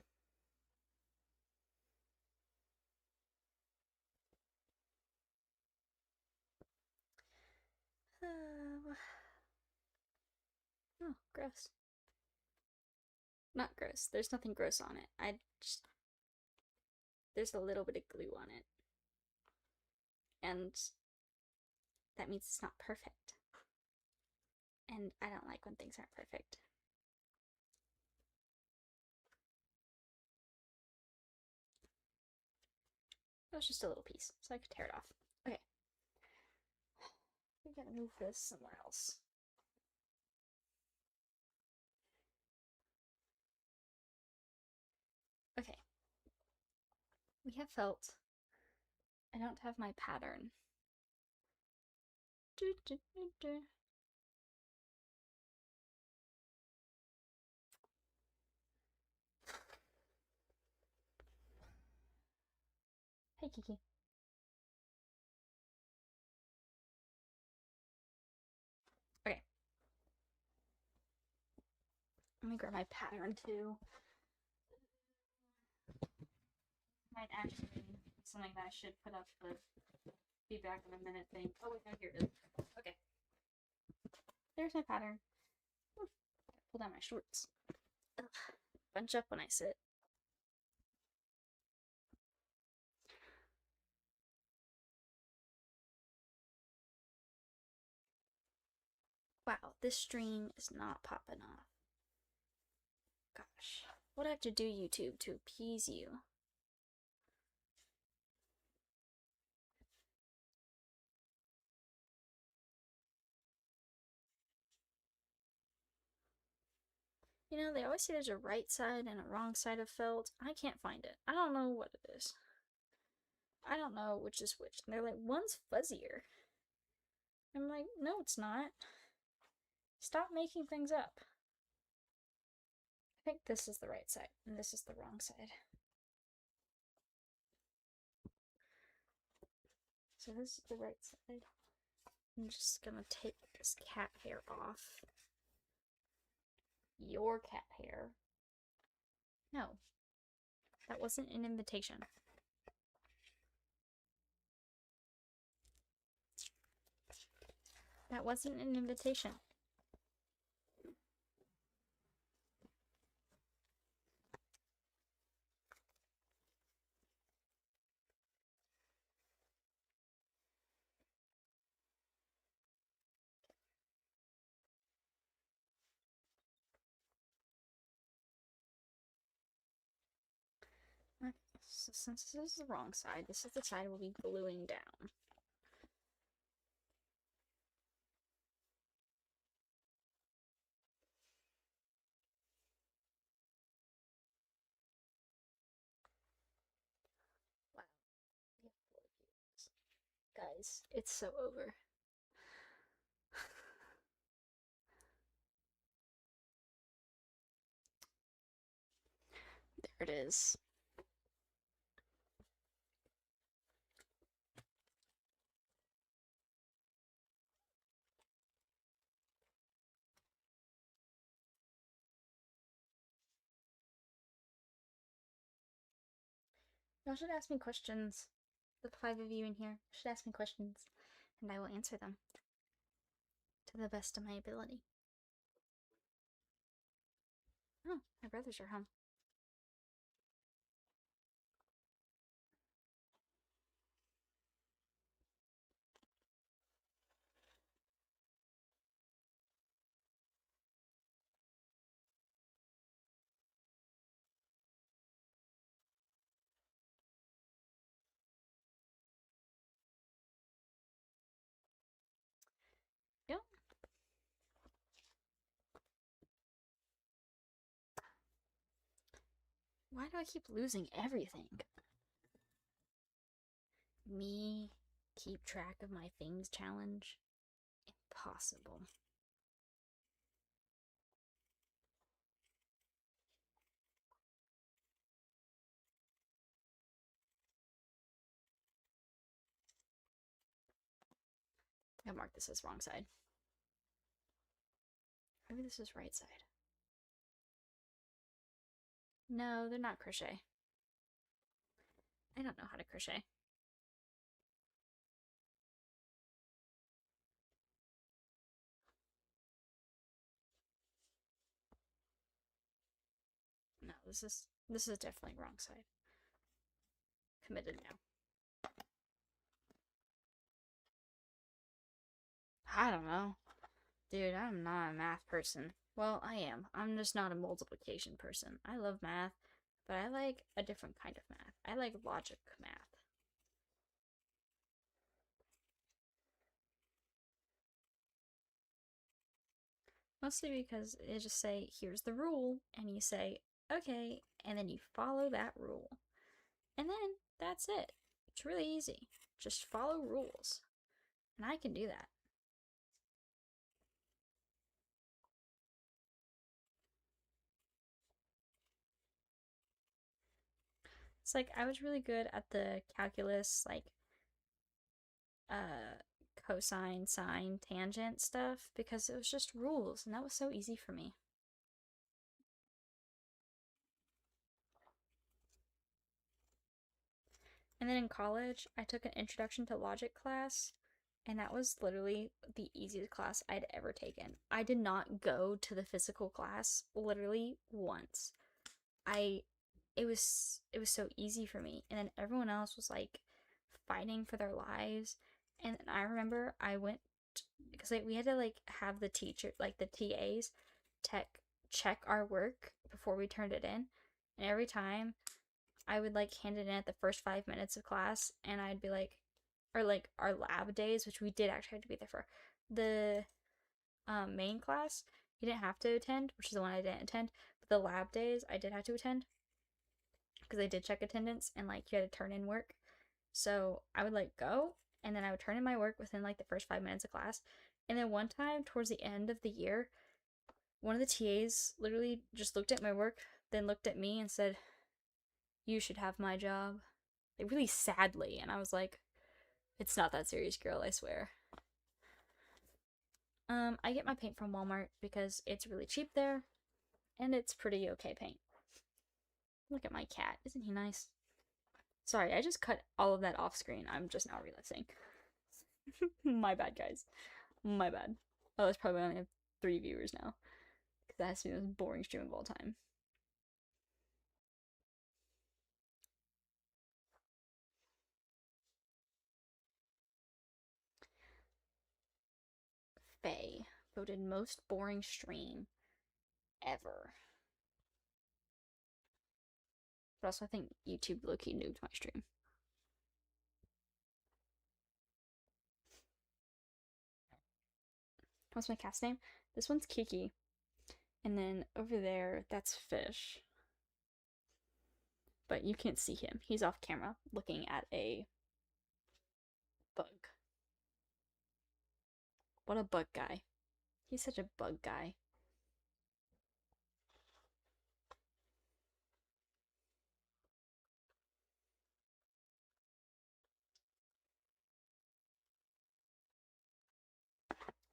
Oh, gross. Not gross. There's nothing gross on it. There's a little bit of glue on it. And that means it's not perfect. And I don't like when things aren't perfect. It was just a little piece, so I could tear it off. Okay. We gotta move this somewhere else. Okay. We have felt. I don't have my pattern. Hey, Kiki. Okay. Let me grab my pattern too. Might actually be something that I should put up the be back in a minute thing. Oh wait, no, here it is. Okay. There's my pattern. Oof. Pull down my shorts. Ugh. Bunch up when I sit. Wow, this string is not popping off. Gosh. What do I have to do, YouTube, to appease you? You know, they always say there's a right side and a wrong side of felt. I can't find it. I don't know what it is. I don't know which is which. And they're like, one's fuzzier. I'm like, no, it's not. Stop making things up. I think this is the right side, and this is the wrong side. So this is the right side. I'm just gonna take this cat hair off. Your cat hair. No. That wasn't an invitation. That wasn't an invitation. Okay, so since this is the wrong side, this is the side we'll be gluing down. Wow. Guys, it's so over. There it is. Y'all should ask me questions. The 5 of you in here should ask me questions, and I will answer them to the best of my ability. Oh, my brothers are home. Yep. Why do I keep losing everything? Me keep track of my things challenge? Impossible. I mark this as wrong side. Maybe this is right side. No, they're not crochet. I don't know how to crochet. No, this is definitely wrong side. Committed now. I don't know. Dude, I'm not a math person. Well, I am. I'm just not a multiplication person. I love math, but I like a different kind of math. I like logic math. Mostly because they just say, here's the rule, and you say, okay, and then you follow that rule. And then that's it. It's really easy. Just follow rules. And I can do that. It's like I was really good at the calculus, like uh cosine, sine, tangent stuff because it was just rules and that was so easy for me. And then in college, I took an introduction to logic class, and that was literally the easiest class I'd ever taken. I did not go to the physical class literally once. I it was so easy for me. And then everyone else was like fighting for their lives. And I remember I went because like we had to like have the teacher like the TAs tech check our work before we turned it in. And every time I would like hand it in at the first 5 minutes of class, and I'd be like, or like our lab days, which we did actually have to be there for. The main class, you didn't have to attend, which is the one I didn't attend. But the lab days, I did have to attend because they did check attendance and like you had to turn in work. So I would like go, and then I would turn in my work within like the first 5 minutes of class. And then one time towards the end of the year, one of the TAs literally just looked at my work, then looked at me and said, "You should have my job." Like really sadly, and I was like, "It's not that serious, girl, I swear." I get my paint from Walmart because it's really cheap there, and it's pretty okay paint. Look at my cat, isn't he nice? Sorry, I just cut all of that off screen. I'm just now realizing. My bad, guys. My bad. Oh, it's probably only have 3 viewers now because that has to be the most boring stream of all time. Faye voted most boring stream ever. But also, I think YouTube low-key nuked my stream. What's my cat's name? This one's Kiki. And then over there, that's Fish. But you can't see him. He's off camera looking at a bug. What a bug guy. He's such a bug guy.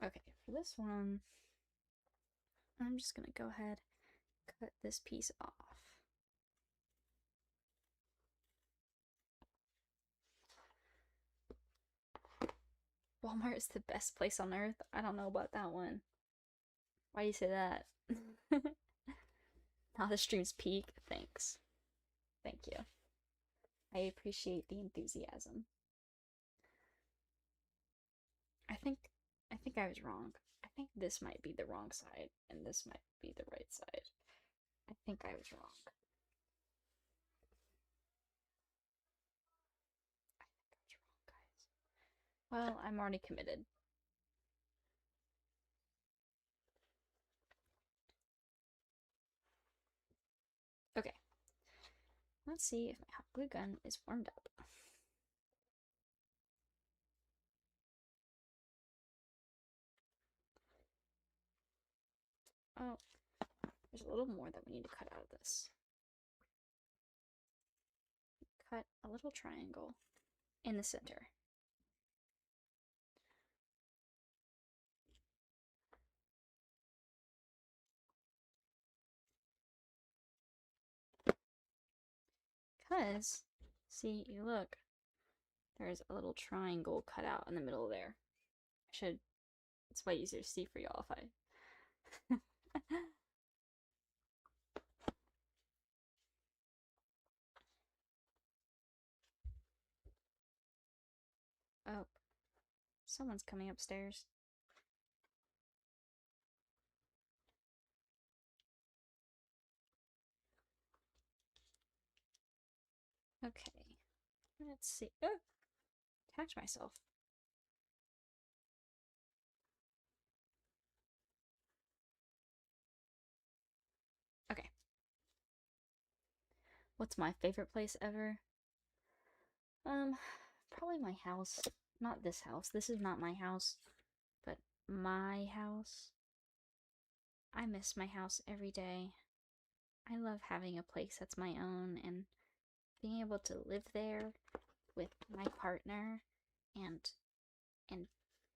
Okay, for this one, I'm just gonna go ahead and cut this piece off. Walmart is the best place on earth. I don't know about that one. Why do you say that? Now the stream's peak. Thanks. Thank you. I appreciate the enthusiasm. I think I was wrong. I think this might be the wrong side and this might be the right side. I think I was wrong. I think I was wrong, guys. Well, I'm already committed. Okay. Let's see if my hot glue gun is warmed up. Oh, there's a little more that we need to cut out of this. Cut a little triangle in the center. Because, see, you look, there's a little triangle cut out in the middle there. It's way easier to see for y'all if I. Oh, someone's coming upstairs. Okay, let's see. Oh, attach myself. Okay. What's my favorite place ever? Probably my house. Not this house. This is not my house, but my house. I miss my house every day. I love having a place that's my own and being able to live there with my partner and and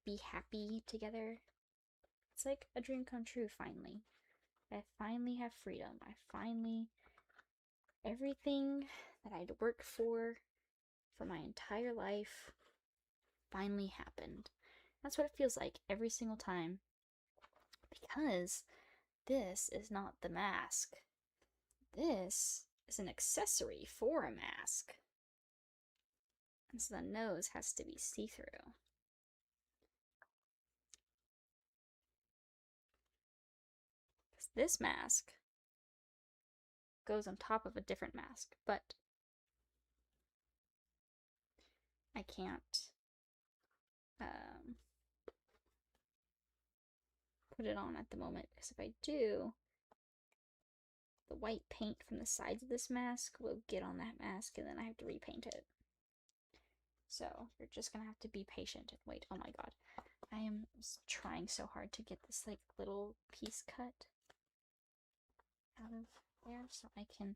be happy together. It's like a dream come true finally. I finally have freedom. Everything that I'd worked for my entire life finally happened. That's what it feels like every single time. Because this is not the mask. This is an accessory for a mask. And so the nose has to be see-through. This mask goes on top of a different mask, but I can't put it on at the moment, because if I do, the white paint from the sides of this mask will get on that mask and then I have to repaint it. So you're just gonna have to be patient and wait. Oh my god. I am trying so hard to get this like little piece cut out of there so I can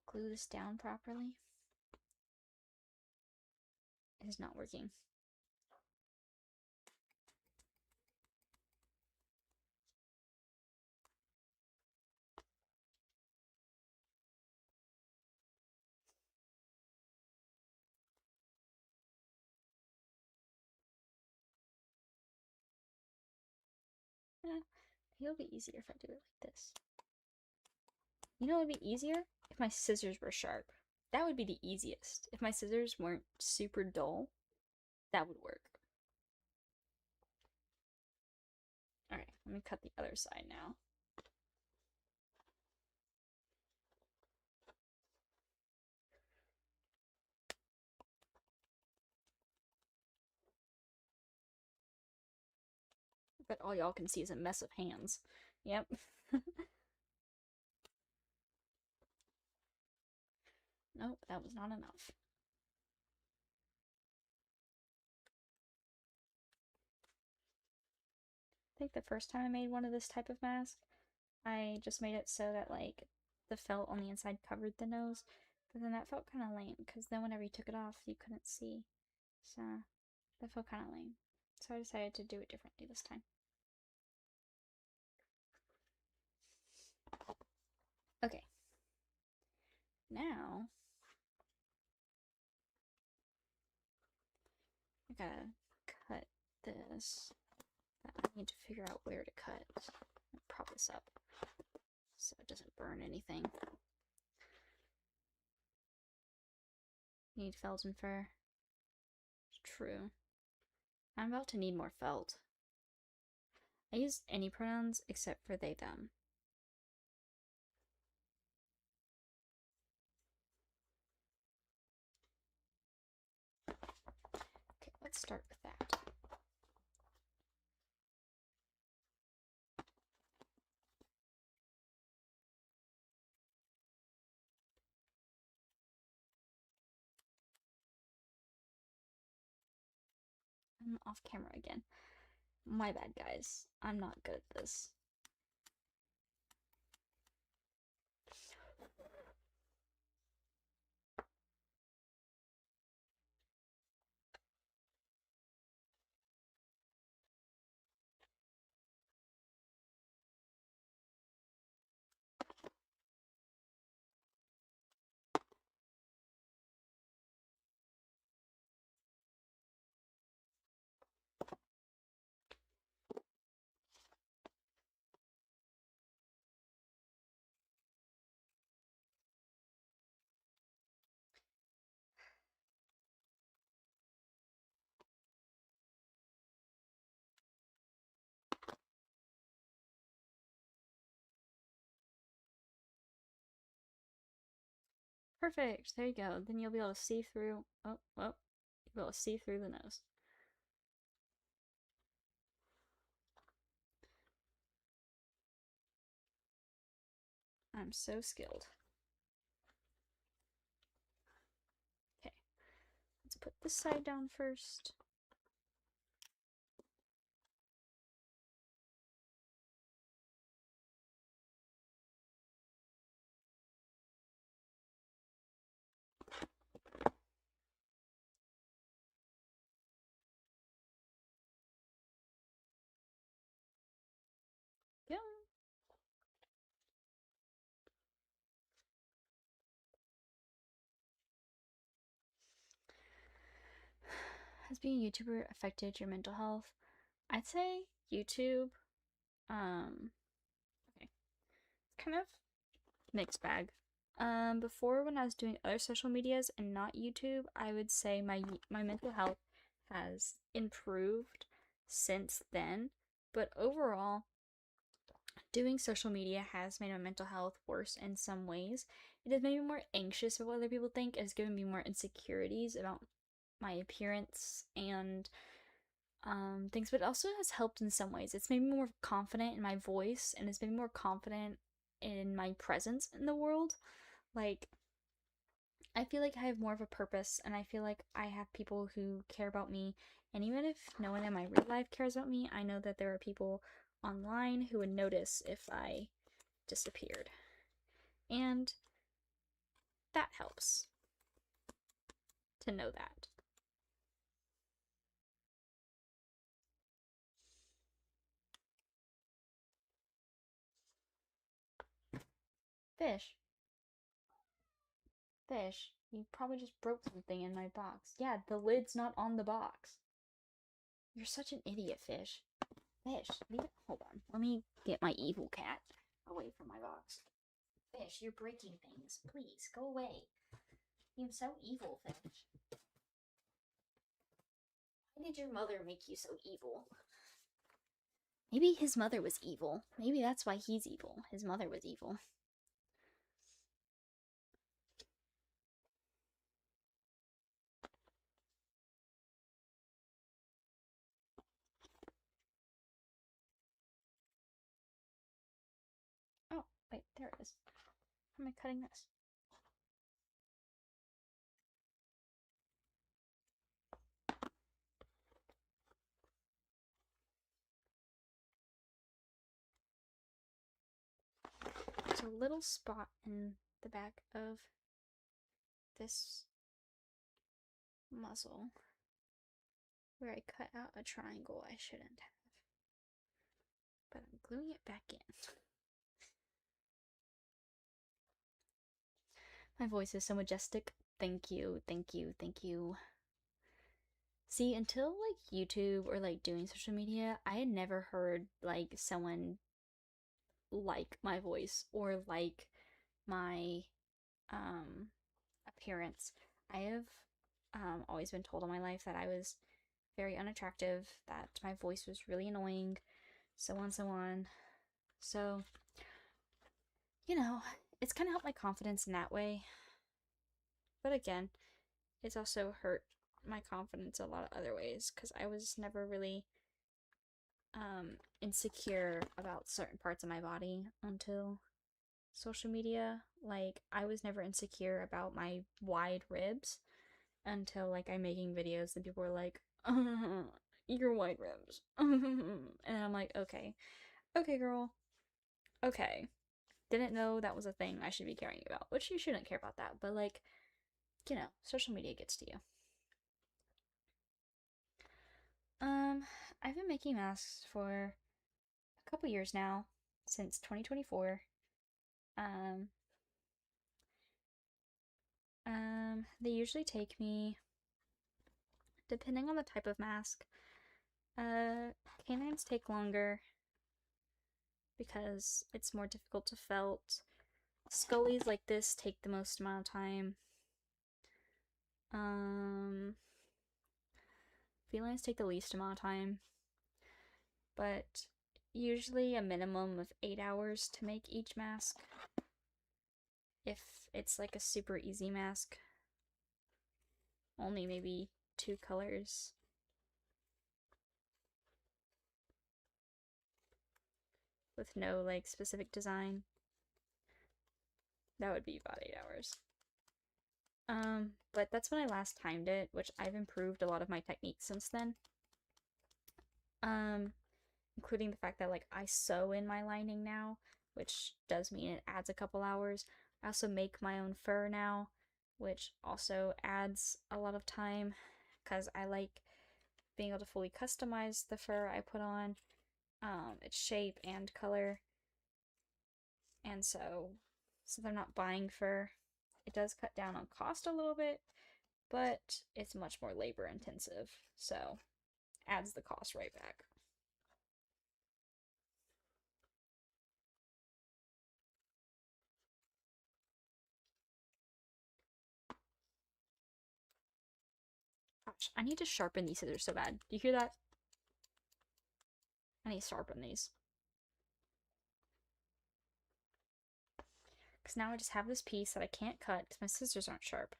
glue this down properly. It is not working. It'll be easier if I do it like this. You know what would be easier? If my scissors were sharp. That would be the easiest. If my scissors weren't super dull, that would work. Alright, let me cut the other side now. But all y'all can see is a mess of hands. Yep. Nope, that was not enough. I think the first time I made one of this type of mask, I just made it so that like the felt on the inside covered the nose, but then that felt kind of lame because then whenever you took it off, you couldn't see. So that felt kind of lame. So I decided to do it differently this time. Okay. Now I gotta cut this. I need to figure out where to cut. I'll prop this up so it doesn't burn anything. Need felt and fur. True. I'm about to need more felt. I use any pronouns except for they, them. Okay, let's start with that. I'm off camera again. My bad, guys. I'm not good at this. Perfect. There you go. Then you'll be able to see through. Oh, well, you'll be able to see through the nose. I'm so skilled. Okay, let's put this side down first. Go. Has being a YouTuber affected your mental health? I'd say YouTube. Okay, it's kind of mixed bag. Before when I was doing other social medias and not YouTube, I would say my mental health has improved since then. But overall, Doing social media has made my mental health worse in some ways. It has made me more anxious about what other people think. It has given me more insecurities about my appearance and things, but it also has helped in some ways. It's made me more confident in my voice and it's made me more confident in my presence in the world. Like, I feel like I have more of a purpose and I feel like I have people who care about me. And even if no one in my real life cares about me, I know that there are people online who would notice if I disappeared. And that helps to know that. Fish. Fish. You probably just broke something in my box. Yeah, the lid's not on the box. You're such an idiot, Fish. Fish, leave it. Hold on. Let me get my evil cat away from my box. Fish, you're breaking things. Please, go away. You're so evil, Fish. Why did your mother make you so evil? Maybe his mother was evil. Maybe that's why he's evil. His mother was evil. Oh, wait, there it is. How am I cutting this? There's a little spot in the back of this muzzle where I cut out a triangle I shouldn't have. But I'm gluing it back in. My voice is so majestic. Thank you, thank you, thank you. See, until like YouTube or like doing social media, I had never heard like someone like my voice or like my appearance. I have always been told all my life that I was very unattractive, that my voice was really annoying, so on, so on. So, you know, it's kind of helped my confidence in that way. But again, it's also hurt my confidence a lot of other ways because I was never really insecure about certain parts of my body until social media. Like, I was never insecure about my wide ribs until like I'm making videos and people were like, your wide ribs. And I'm like, okay, okay, girl, okay. Didn't know that was a thing I should be caring about, which you shouldn't care about that, but like, social media gets to you. Um, I've been making masks for a couple years now, since 2024. Um, they usually take me, depending on the type of mask, canines take longer because it's more difficult to felt. Scullies like this take the most amount of time. Um, felines take the least amount of time, but usually a minimum of 8 hours to make each mask. If it's like a super easy mask, only maybe 2 colors. With no like specific design, that would be about 8 hours. But that's when I last timed it, which I've improved a lot of my techniques since then. Um, including the fact that like I sew in my lining now, which does mean it adds a couple hours. I also make my own fur now, which also adds a lot of time because I like being able to fully customize the fur I put on, its shape and color. And so, since I'm not buying fur, it does cut down on cost a little bit, but it's much more labor intensive, so adds the cost right back. Gosh, I need to sharpen these scissors so bad. Do you hear that? I need to sharpen these. Because now I just have this piece that I can't cut because my scissors aren't sharp.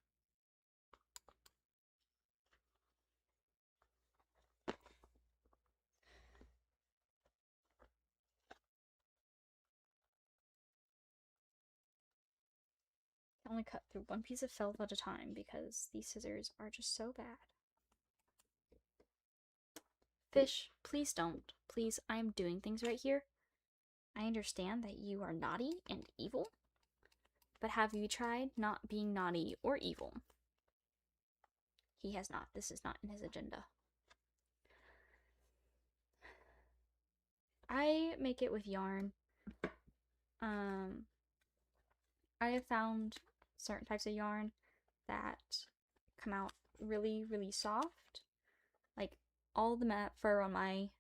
I only cut through one piece of felt at a time because these scissors are just so bad. Fish, please don't. Please, I am doing things right here. I understand that you are naughty and evil, but have you tried not being naughty or evil? He has not. This is not in his agenda. I make it with yarn. I have found certain types of yarn that come out really, really soft. Like, all the fur on my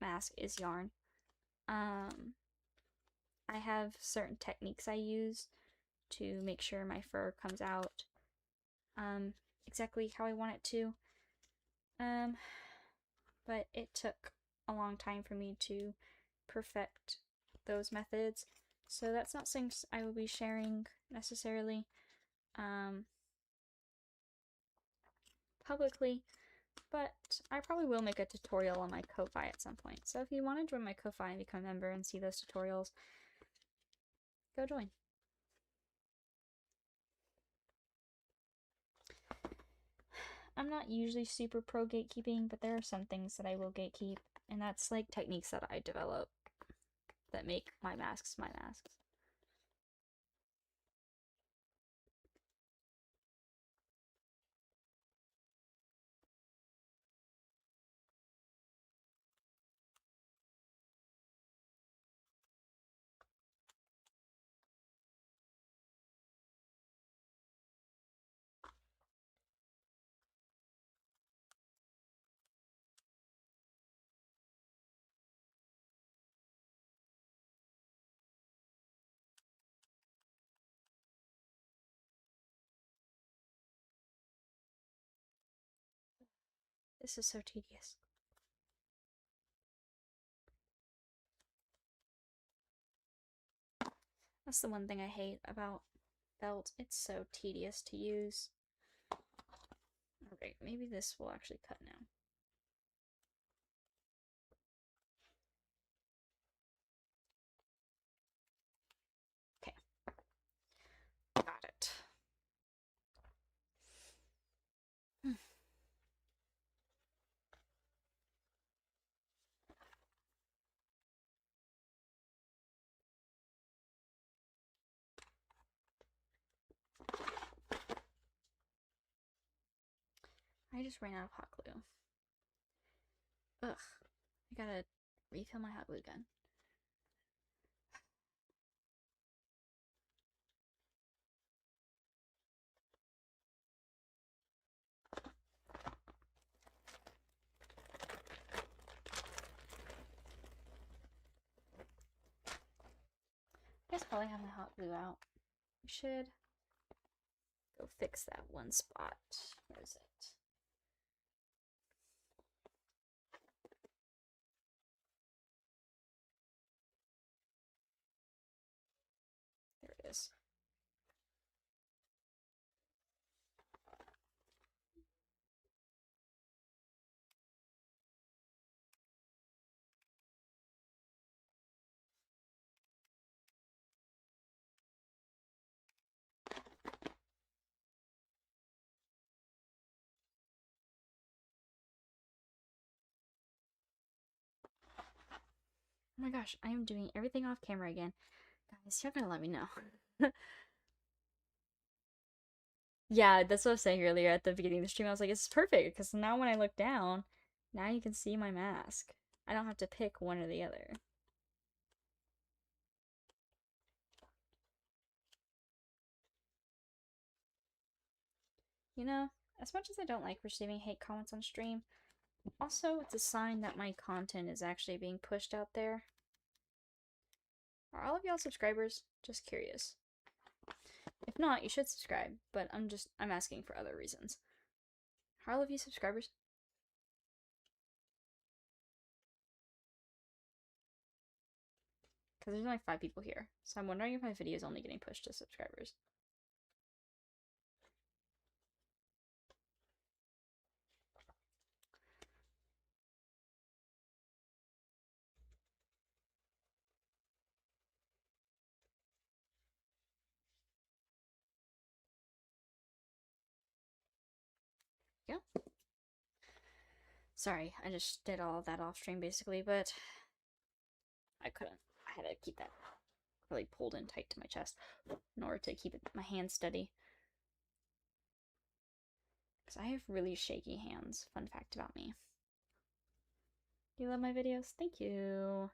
mask is yarn. I have certain techniques I use to make sure my fur comes out exactly how I want it to. But it took a long time for me to perfect those methods. So that's not something I will be sharing necessarily publicly, but I probably will make a tutorial on my Ko-Fi at some point. So if you want to join my Ko-Fi and become a member and see those tutorials, go join. I'm not usually super pro gatekeeping, but there are some things that I will gatekeep, and that's like techniques that I develop that make my masks my masks. This is so tedious. That's the one thing I hate about felt. It's so tedious to use. Alright, maybe this will actually cut now. Okay. Got it. I just ran out of hot glue. Ugh. I gotta refill my hot glue gun. I guess while I have my hot glue out, I should go fix that one spot. Where is it? There it is. Oh my gosh, I am doing everything off camera again. Guys, you're gonna let me know. Yeah, that's what I was saying earlier at the beginning of the stream. I was like, it's perfect because now when I look down, now you can see my mask. I don't have to pick one or the other. You know, as much as I don't like receiving hate comments on stream, also it's a sign that my content is actually being pushed out there. Are all of y'all subscribers? Just curious. If not, you should subscribe, but I'm asking for other reasons. Are all of you subscribers? Because there's only 5 people here. So I'm wondering if my video is only getting pushed to subscribers. Yeah. Sorry, I just did all of that off stream basically, but I couldn't. I had to keep that really pulled in tight to my chest in order to keep my hands steady. Because I have really shaky hands. Fun fact about me. You love my videos? Thank you.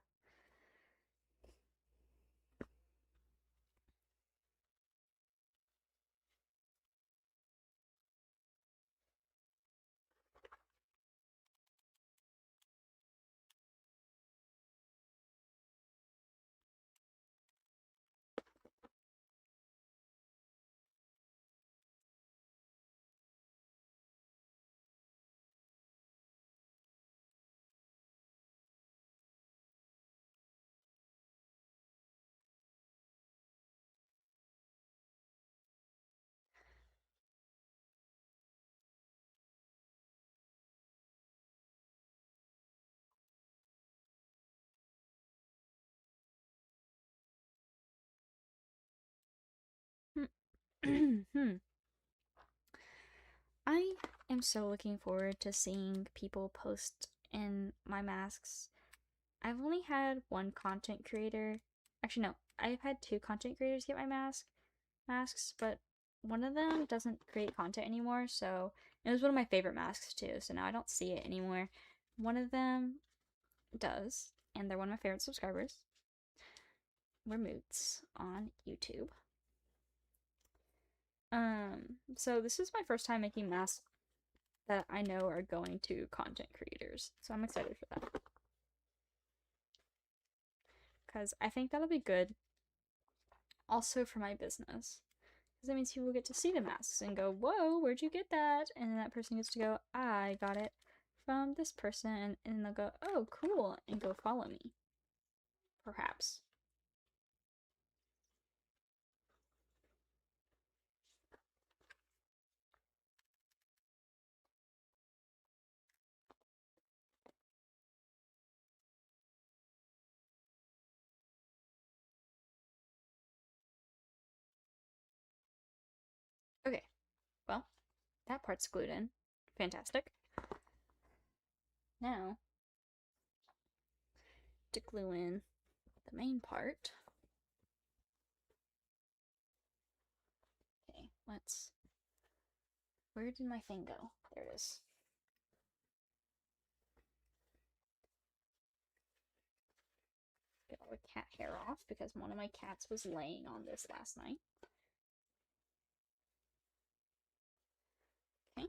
I am so looking forward to seeing people post in my masks. I've only had one content creator. Actually, no, I've had 2 content creators get my masks, but one of them doesn't create content anymore, so it was one of my favorite masks too, so now I don't see it anymore. One of them does, and they're one of my favorite subscribers. We're Moots on YouTube. So this is my first time making masks that I know are going to content creators, so I'm excited for that. Because I think that'll be good also for my business. Because that means people get to see the masks and go, whoa, where'd you get that? And then that person gets to go, I got it from this person. And they'll go, oh, cool, and go follow me. Perhaps. Okay, well, that part's glued in. Fantastic. Now, to glue in the main part. Okay, let's... Where did my thing go? There it is. Get all the cat hair off because one of my cats was laying on this last night. Okay.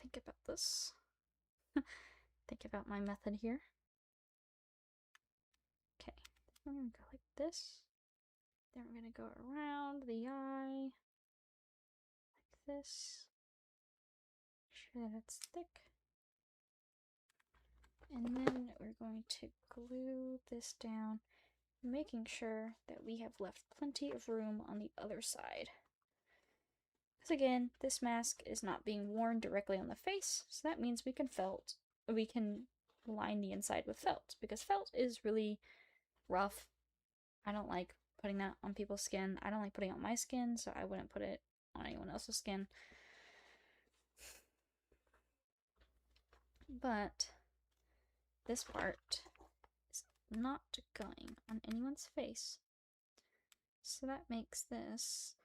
Think about this. Think about my method here. Okay, we're gonna go like this. Then we're gonna go around the eye like this. Make sure that it's thick. And then we're going to glue this down, making sure that we have left plenty of room on the other side. Because again, this mask is not being worn directly on the face, so that means we can line the inside with felt, because felt is really rough. I don't like putting that on people's skin. I don't like putting it on my skin, so I wouldn't put it on anyone else's skin. But this part is not going on anyone's face. So that makes this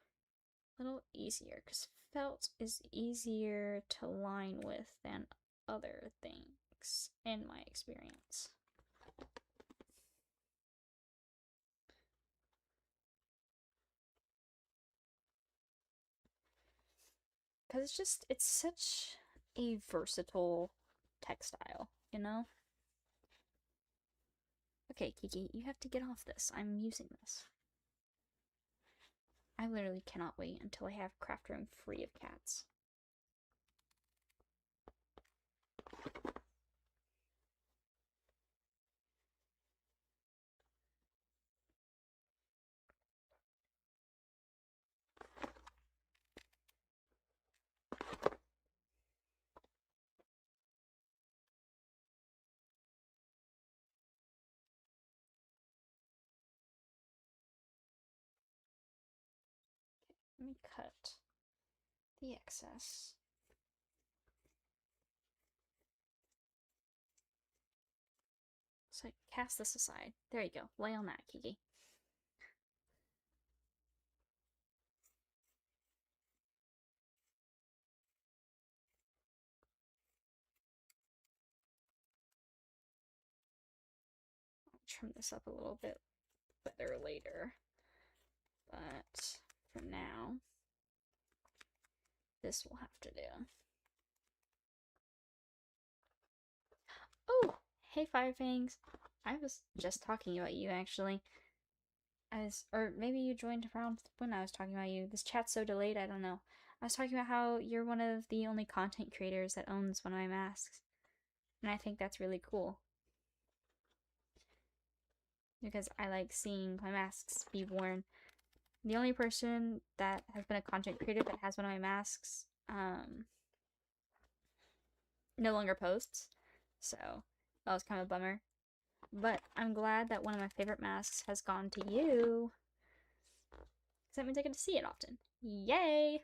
a little easier, because felt is easier to line with than other things, in my experience. Because it's such a versatile textile, you know? Okay, Kiki, you have to get off this. I'm using this. I literally cannot wait until I have craft room free of cats. Let me cut the excess. So cast this aside. There you go. Lay on that, Kiki. I'll trim this up a little bit better later. But for now, this will have to do. Oh, hey Firefangs. I was just talking about you actually. Or maybe you joined around when I was talking about you. This chat's so delayed, I don't know. I was talking about how you're one of the only content creators that owns one of my masks. And I think that's really cool. Because I like seeing my masks be worn. The only person that has been a content creator that has one of my masks, no longer posts. So that was kind of a bummer. But I'm glad that one of my favorite masks has gone to you. Because that means I get to see it often. Yay!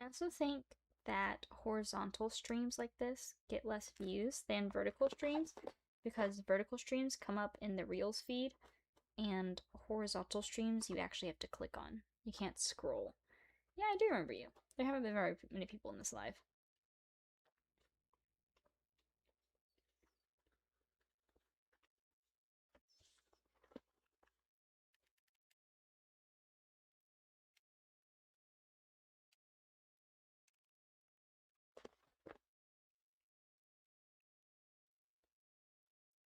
I also think that horizontal streams like this get less views than vertical streams because vertical streams come up in the Reels feed and horizontal streams you actually have to click on. You can't scroll. Yeah, I do remember you. There haven't been very many people in this live.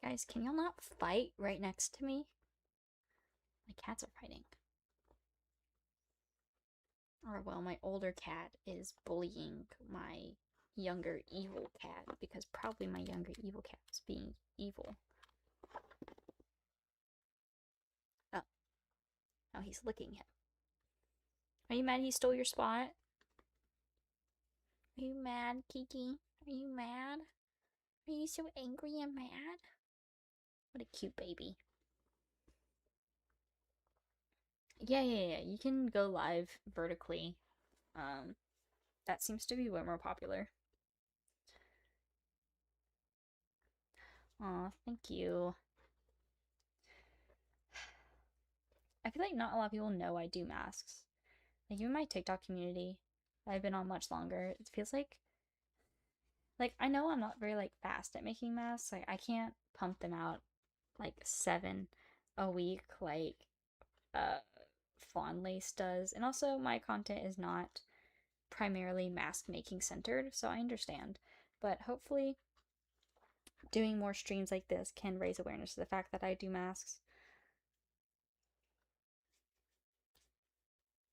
Guys, can y'all not fight right next to me? My cats are fighting. Or, well, my older cat is bullying my younger evil cat because probably my younger evil cat was being evil. Oh. Oh, he's licking him. Are you mad he stole your spot? Are you mad, Kiki? Are you mad? Are you so angry and mad? What a cute baby. Yeah. You can go live vertically. That seems to be way more popular. Aw, thank you. I feel like not a lot of people know I do masks. Like, even my TikTok community that I've been on much longer, it feels like I know I'm not very like fast at making masks. Like I can't pump them out like 7 a week like uh Fawn Lace does. And also my content is not primarily mask making centered, so I understand. But hopefully doing more streams like this can raise awareness to the fact that I do masks.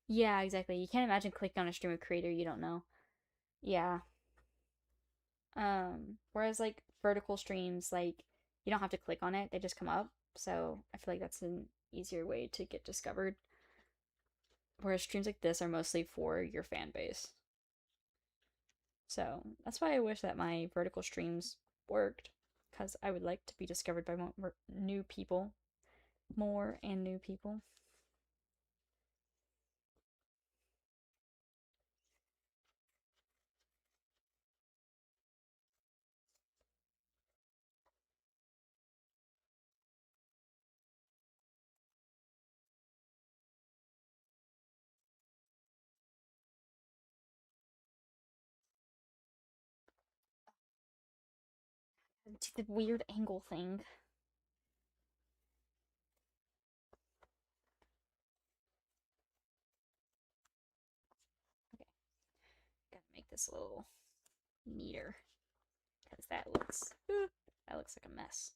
Yeah, exactly. You can't imagine clicking on a stream of creator you don't know. Yeah. Whereas like vertical streams, like You don't have to click on it, they just come up. So I feel like that's an easier way to get discovered. Whereas streams like this are mostly for your fan base. So that's why I wish that my vertical streams worked, because I would like to be discovered by more new people, more and new people. The weird angle thing. Okay, gotta make this a little neater, because that looks like a mess.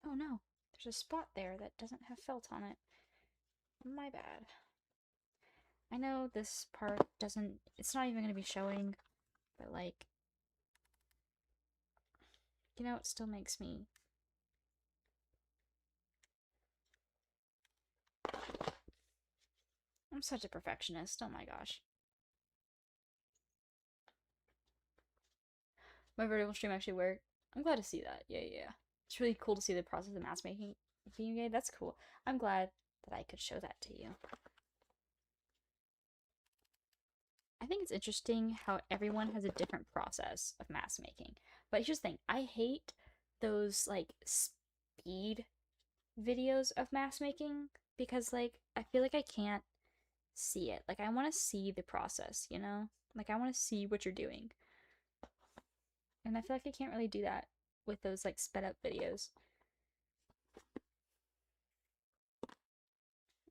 Oh no, there's a spot there that doesn't have felt on it. My bad. I know this part doesn't, it's not even going to be showing, but like, it still makes me. I'm such a perfectionist, oh my gosh. My vertical stream actually worked. I'm glad to see that. Yeah, yeah, yeah. It's really cool to see the process of mask making being made. That's cool. I'm glad that I could show that to you. I think it's interesting how everyone has a different process of mask making. But here's the thing, I hate those like speed videos of mask making because like I feel like I can't see it. Like I want to see the process, you know? Like I want to see what you're doing. And I feel like I can't really do that with those like sped up videos.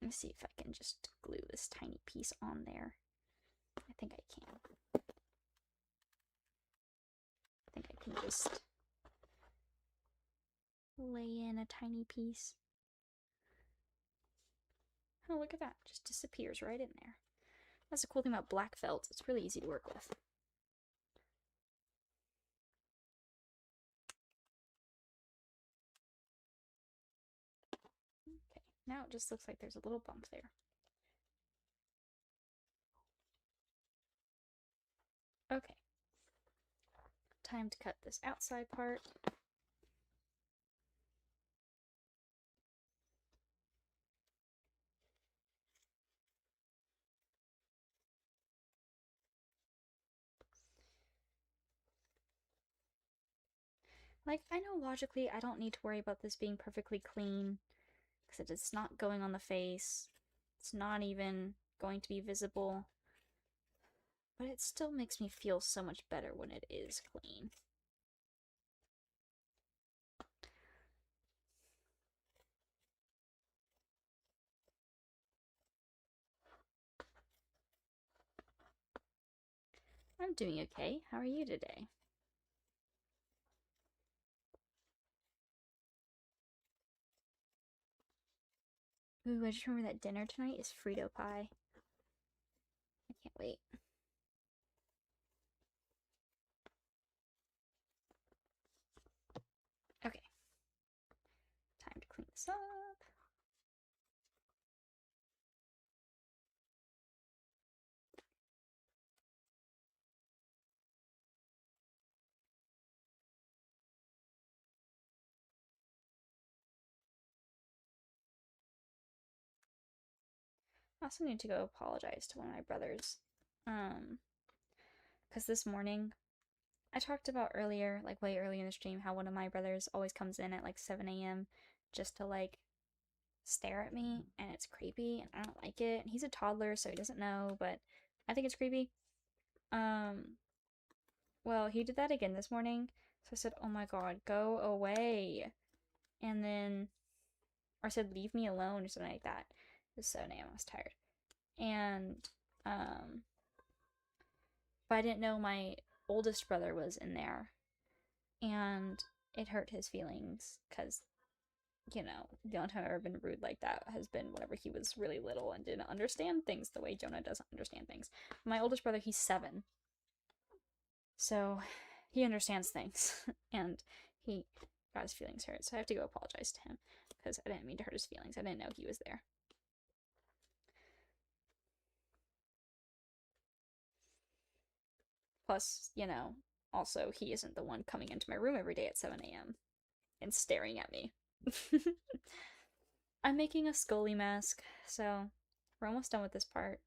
Let me see if I can just glue this tiny piece on there. I think I can. I think I can just lay in a tiny piece. Oh, look at that. Just disappears right in there. That's the cool thing about black felt. It's really easy to work with. Okay, now it just looks like there's a little bump there. Okay. Time to cut this outside part. Like, I know logically I don't need to worry about this being perfectly clean, because it's not going on the face. It's not even going to be visible. But it still makes me feel so much better when it is clean. I'm doing okay. How are you today? Ooh, I just remember that dinner tonight is Frito pie. I can't wait. Okay. Time to clean this up. I also need to go apologize to one of my brothers. Because this morning, I talked about earlier, like way early in the stream, how one of my brothers always comes in at like 7 a.m. just to like stare at me, and it's creepy, and I don't like it. He's a toddler, so he doesn't know, but I think it's creepy. Um, well, he did that again this morning, so I said, "Oh my god, go away," and then, or I said, "Leave me alone," or something like that. It was 7 a.m. I was tired, and um, but I didn't know my oldest brother was in there, and it hurt his feelings because the only time I've ever been rude like that has been whenever he was really little and didn't understand things the way Jonah doesn't understand things. My oldest brother, he's 7. So he understands things and he got his feelings hurt. So I have to go apologize to him because I didn't mean to hurt his feelings. I didn't know he was there. Plus, also he isn't the one coming into my room every day at 7 a.m. and staring at me. I'm making a Scully mask, so we're almost done with this part.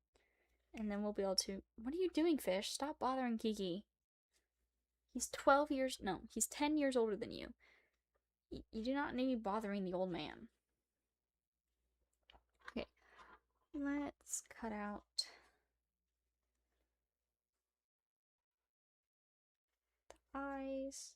And then we'll be able to. What are you doing, Fish? Stop bothering Kiki. He's 12 years. No, he's 10 years older than you. You do not need to be bothering the old man. Okay, let's cut out the eyes.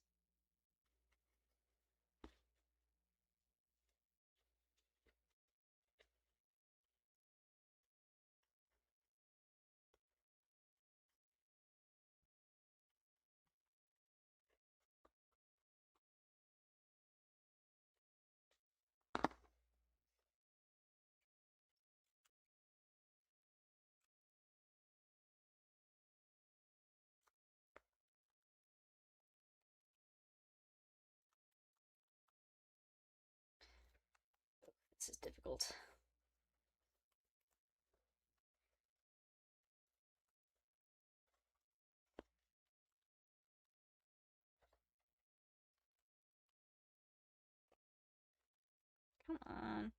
This is difficult. Come on.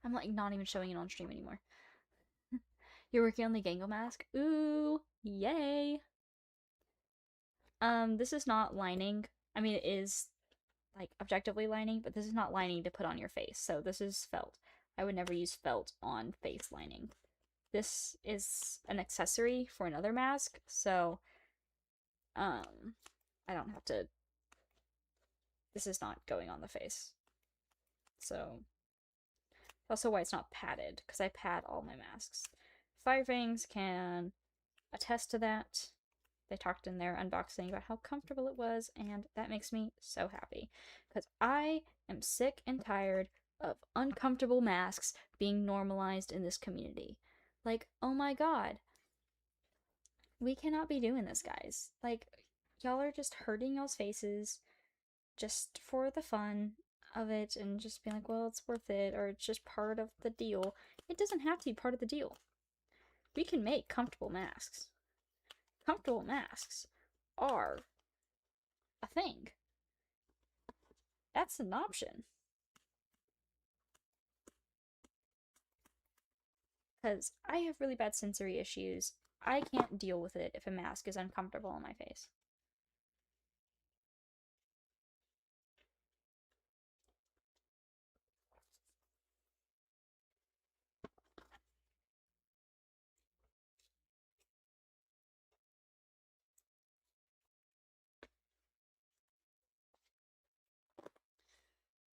I'm like not even showing it on stream anymore. You're working on the Gango mask? Ooh, yay. This is not lining. I mean, it is like objectively lining, but this is not lining to put on your face. So this is felt. I would never use felt on face lining. This is an accessory for another mask, so I don't have to. This is not going on the face. So also why it's not padded, because I pad all my masks. Firefangs can attest to that. They talked in their unboxing about how comfortable it was, and that makes me so happy. Because I am sick and tired of uncomfortable masks being normalized in this community. Like, oh my god. We cannot be doing this, guys. Like, y'all are just hurting y'all's faces just for the fun of it and just being like, well, it's worth it, or it's just part of the deal. It doesn't have to be part of the deal. We can make comfortable masks. Comfortable masks are a thing. That's an option. Because I have really bad sensory issues. I can't deal with it if a mask is uncomfortable on my face.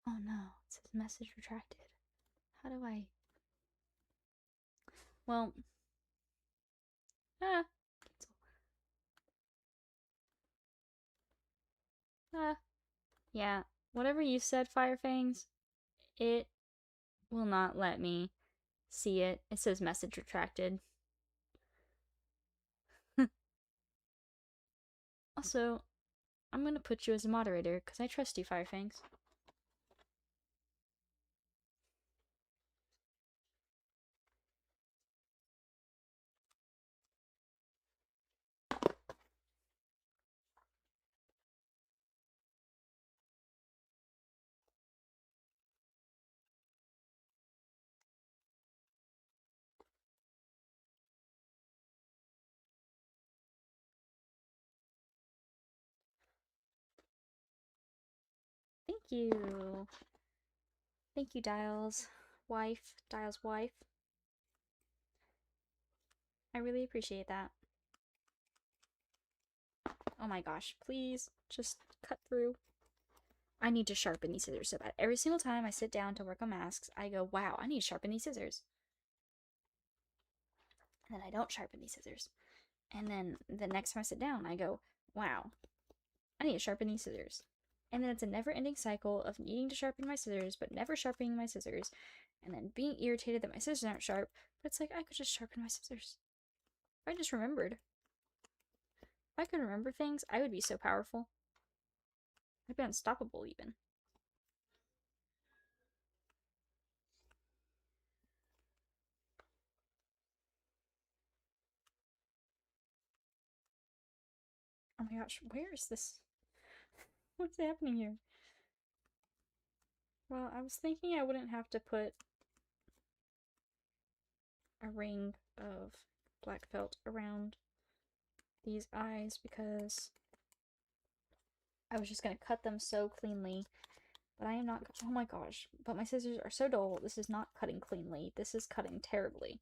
Oh no, it says message retracted. How do I? Well, ah, yeah. Whatever you said, Firefangs, it will not let me see it. It says message retracted. Also, I'm gonna put you as a moderator because I trust you, Firefangs. Thank you. Thank you, Dial's wife. Dial's wife. I really appreciate that. Oh my gosh, please just cut through. I need to sharpen these scissors so bad. Every single time I sit down to work on masks, I go, wow, I need to sharpen these scissors. And then I don't sharpen these scissors. And then the next time I sit down, I go, wow, I need to sharpen these scissors. And then it's a never-ending cycle of needing to sharpen my scissors, but never sharpening my scissors, and then being irritated that my scissors aren't sharp, but it's like I could just sharpen my scissors. If I just remembered. If I could remember things, I would be so powerful. I'd be unstoppable, even. Oh my gosh, where is this? What's happening here? Well, I was thinking I wouldn't have to put a ring of black felt around these eyes because I was just gonna cut them so cleanly. But I am not. Oh my gosh. But my scissors are so dull. This is not cutting cleanly. This is cutting terribly.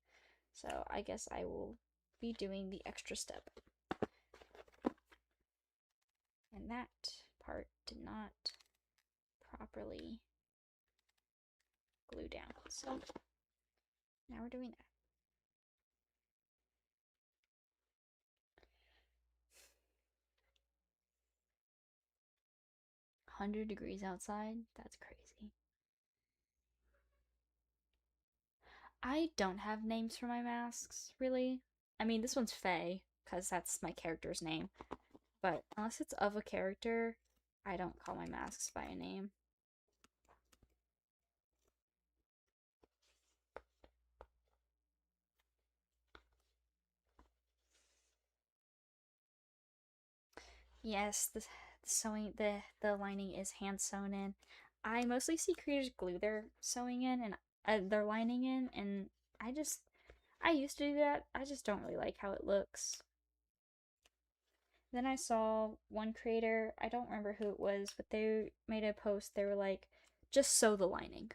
So I guess I will be doing the extra step. And that part did not properly glue down. So now we're doing that. 100 degrees outside? That's crazy. I don't have names for my masks, really. I mean, this one's Faye, because that's my character's name. But unless it's of a character, I don't call my masks by a name. Yes, the sewing the lining is hand sewn in. I mostly see creators glue their sewing in and their lining in, and I used to do that. I just don't really like how it looks. Then I saw one creator, I don't remember who it was, but they made a post. They were like, just sew the lining.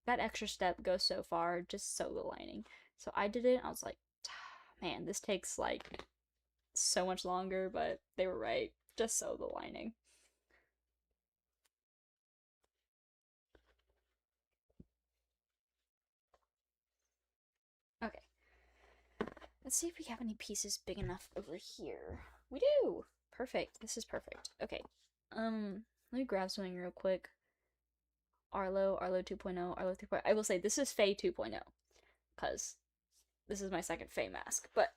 That extra step goes so far, just sew the lining. So I did it. I was like, man, this takes like so much longer, but they were right. Just sew the lining. Okay. Let's see if we have any pieces big enough over here. We do! Perfect. This is perfect. Okay. Let me grab something real quick. Arlo 2.0, Arlo 3.0. I will say this is Faye 2.0, because this is my second Faye mask, but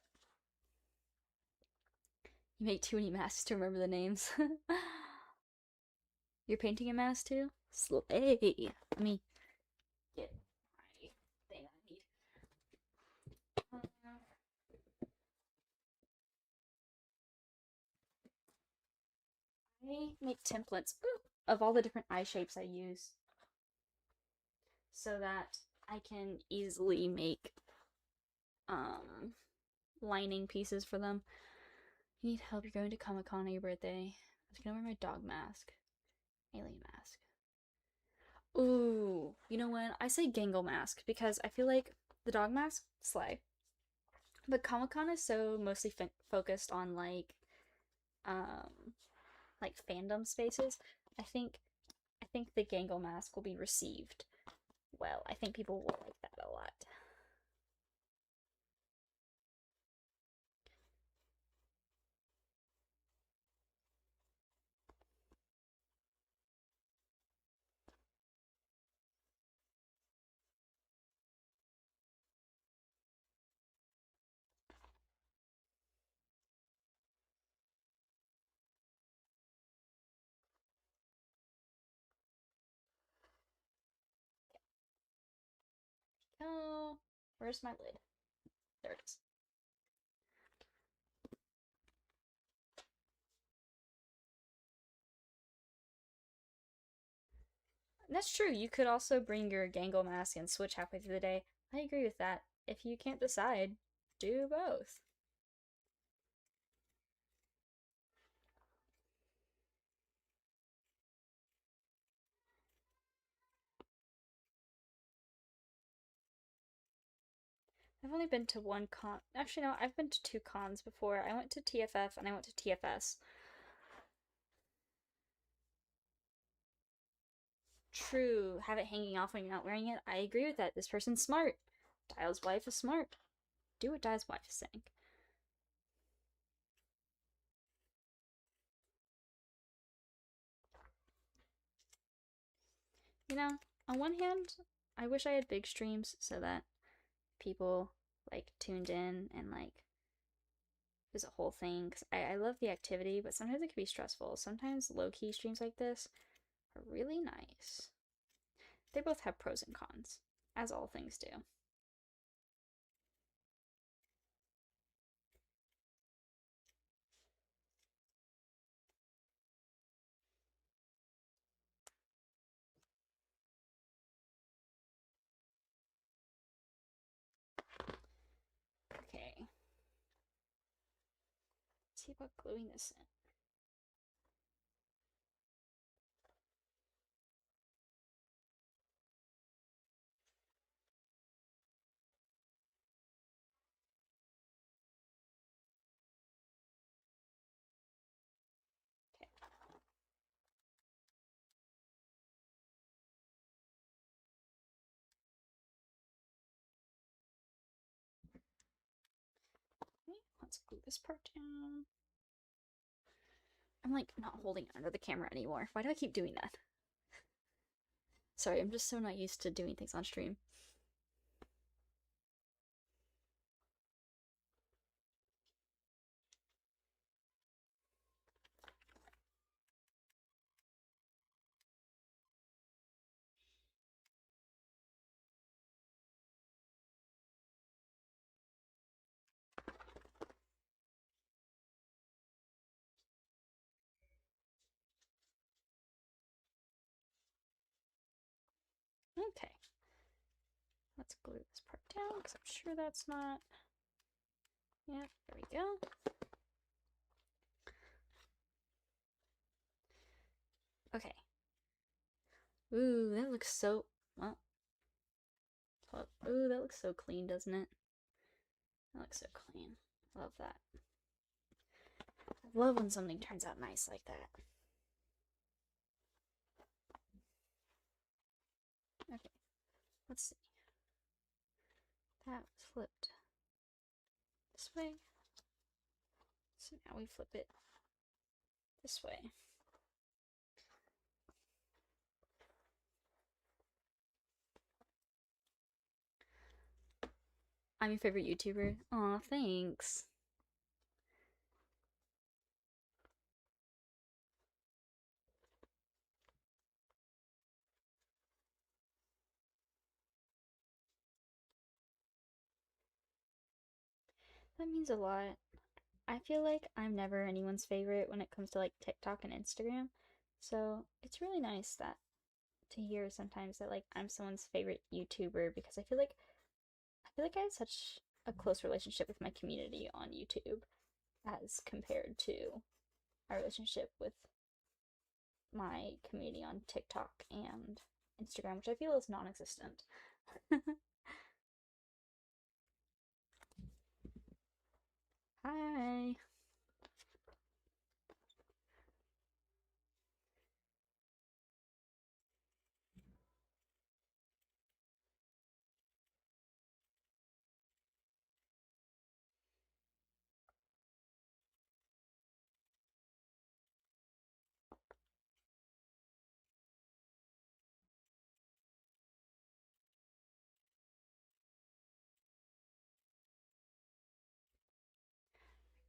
you make too many masks to remember the names. You're painting a mask too? Slay. Let me get my thing I need. I make templates of all the different eye shapes I use so that I can easily make um lining pieces for them. You need help, you're going to Comic-Con on your birthday. I was gonna wear my dog mask. Alien mask. Ooh, you know what? I say Gangle mask because I feel like the dog mask, slay. But Comic-Con is so mostly focused on um like fandom spaces. I think I think the Gangle mask will be received well. I think people will like that a lot. Oh, where's my lid? There it is. That's true. You could also bring your Gangle mask and switch halfway through the day. I agree with that. If you can't decide, do both. I've only been to one con. Actually, no, I've been to two cons before. I went to TFF and I went to TFS. True, have it hanging off when you're not wearing it. I agree with that. This person's smart. Dial's wife is smart. Do what Dial's wife is saying. you know, on one hand, I wish I had big streams so that people like tuned in and like it was a whole thing. Cause I love the activity, but sometimes it can be stressful. Sometimes low key streams like this are really nice. They both have pros and cons, as all things do. Okay. Let's see about gluing this in. Okay. Okay, let's glue this part down. I'm like not holding it under the camera anymore. Why do I keep doing that? Sorry, I'm just so not used to doing things on stream. Okay. Let's glue this part down because I'm sure that's not. Yeah, there we go. Okay. Ooh, that looks so. Well. Ooh, that looks so clean, doesn't it? That looks so clean. Love that. I love when something turns out nice like that. Okay. Let's see. That was flipped this way. So now we flip it this way. I'm your favorite YouTuber. Aw, thanks. That means a lot. I feel like I'm never anyone's favorite when it comes to like TikTok and Instagram. So it's really nice that to hear sometimes that like I'm someone's favorite YouTuber because I feel like I have such a close relationship with my community on YouTube as compared to my relationship with my community on TikTok and Instagram, which I feel is non-existent. Hi.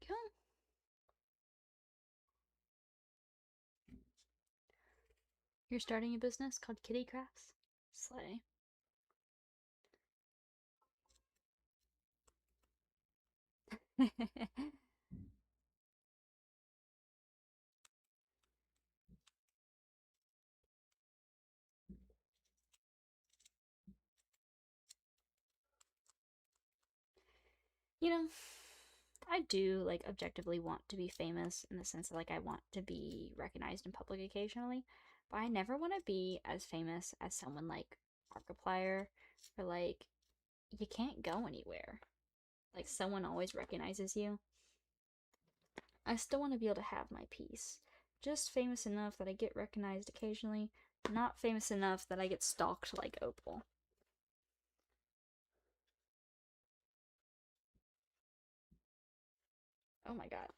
Go. You're starting a business called Kitty Crafts? Slay. You know, I do like objectively want to be famous in the sense that like I want to be recognized in public occasionally, but I never want to be as famous as someone like Markiplier or like you can't go anywhere. Like someone always recognizes you. I still want to be able to have my peace. Just famous enough that I get recognized occasionally, not famous enough that I get stalked like Opal. Oh my god.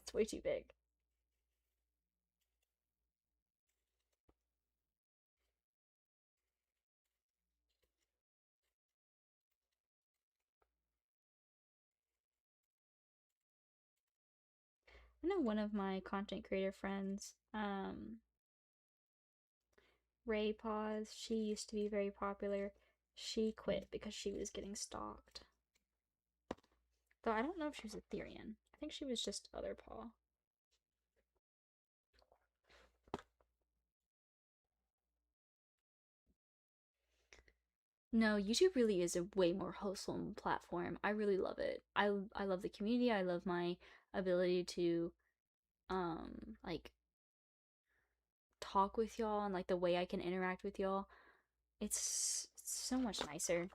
It's way too big. I know one of my content creator friends, Ray Paws, she used to be very popular. She quit because she was getting stalked. Though I don't know if she was a Therian. I think she was just other Paw. No, YouTube really is a way more wholesome platform. I really love it. I love the community. I love my ability to like talk with y'all and like the way I can interact with y'all. It's so much nicer.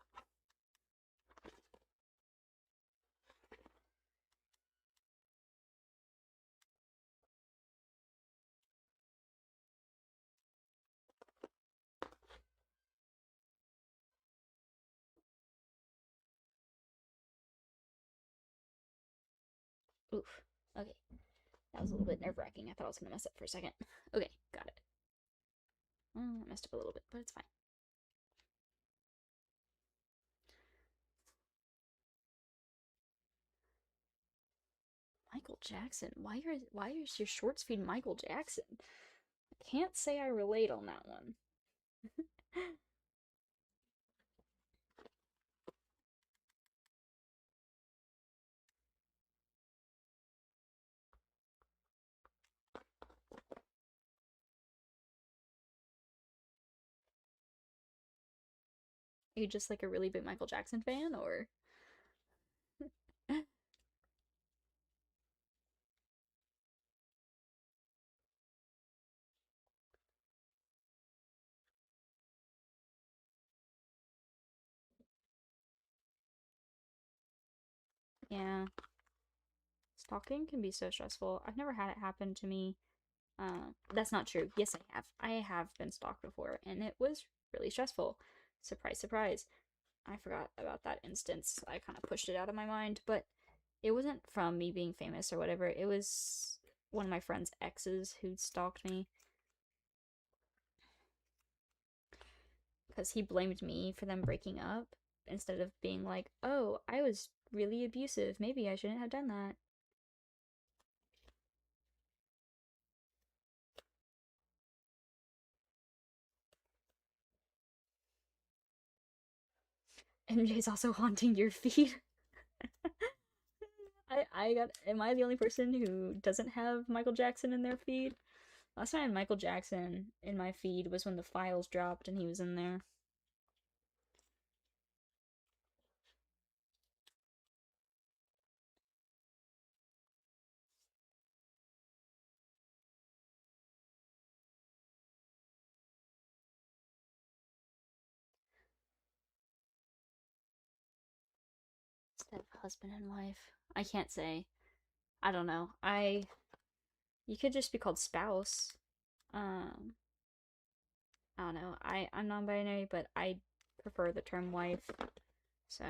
Oof. Okay. That was a little bit nerve-wracking. I thought I was gonna mess up for a second. Okay, got it. I messed up a little bit, but it's fine. Michael Jackson. Why is your shorts feed Michael Jackson? I can't say I relate on that one. Are you just like a really big Michael Jackson fan, or? Yeah, stalking can be so stressful. I've never had it happen to me. That's not true. Yes, I have. I have been stalked before, and it was really stressful. Surprise, surprise. I forgot about that instance. I kind of pushed it out of my mind, but it wasn't from me being famous or whatever. It was one of my friend's exes who stalked me because he blamed me for them breaking up instead of being like, oh, I was really abusive. Maybe I shouldn't have done that. MJ's also haunting your feed. Am I the only person who doesn't have Michael Jackson in their feed? Last time I had Michael Jackson in my feed was when the files dropped and he was in there. Instead of husband and wife. I can't say. I don't know. You could just be called spouse. Um, I don't know. I'm non-binary, but I prefer the term wife. So,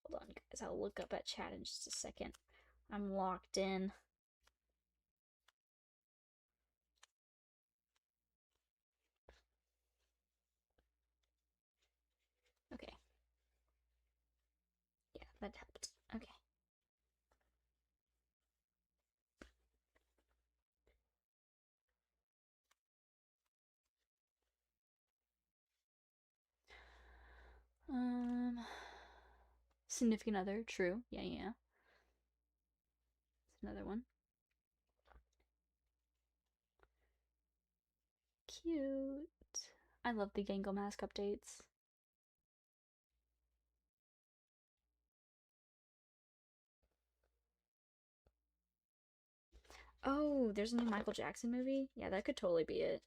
hold on, guys. I'll look up at chat in just a second. I'm locked in. Okay. Yeah, that helped. Okay. Um, significant other. True. Yeah, yeah. It's another one. Cute. I love the Gangle Mask updates. Oh, there's a new Michael Jackson movie? Yeah, that could totally be it.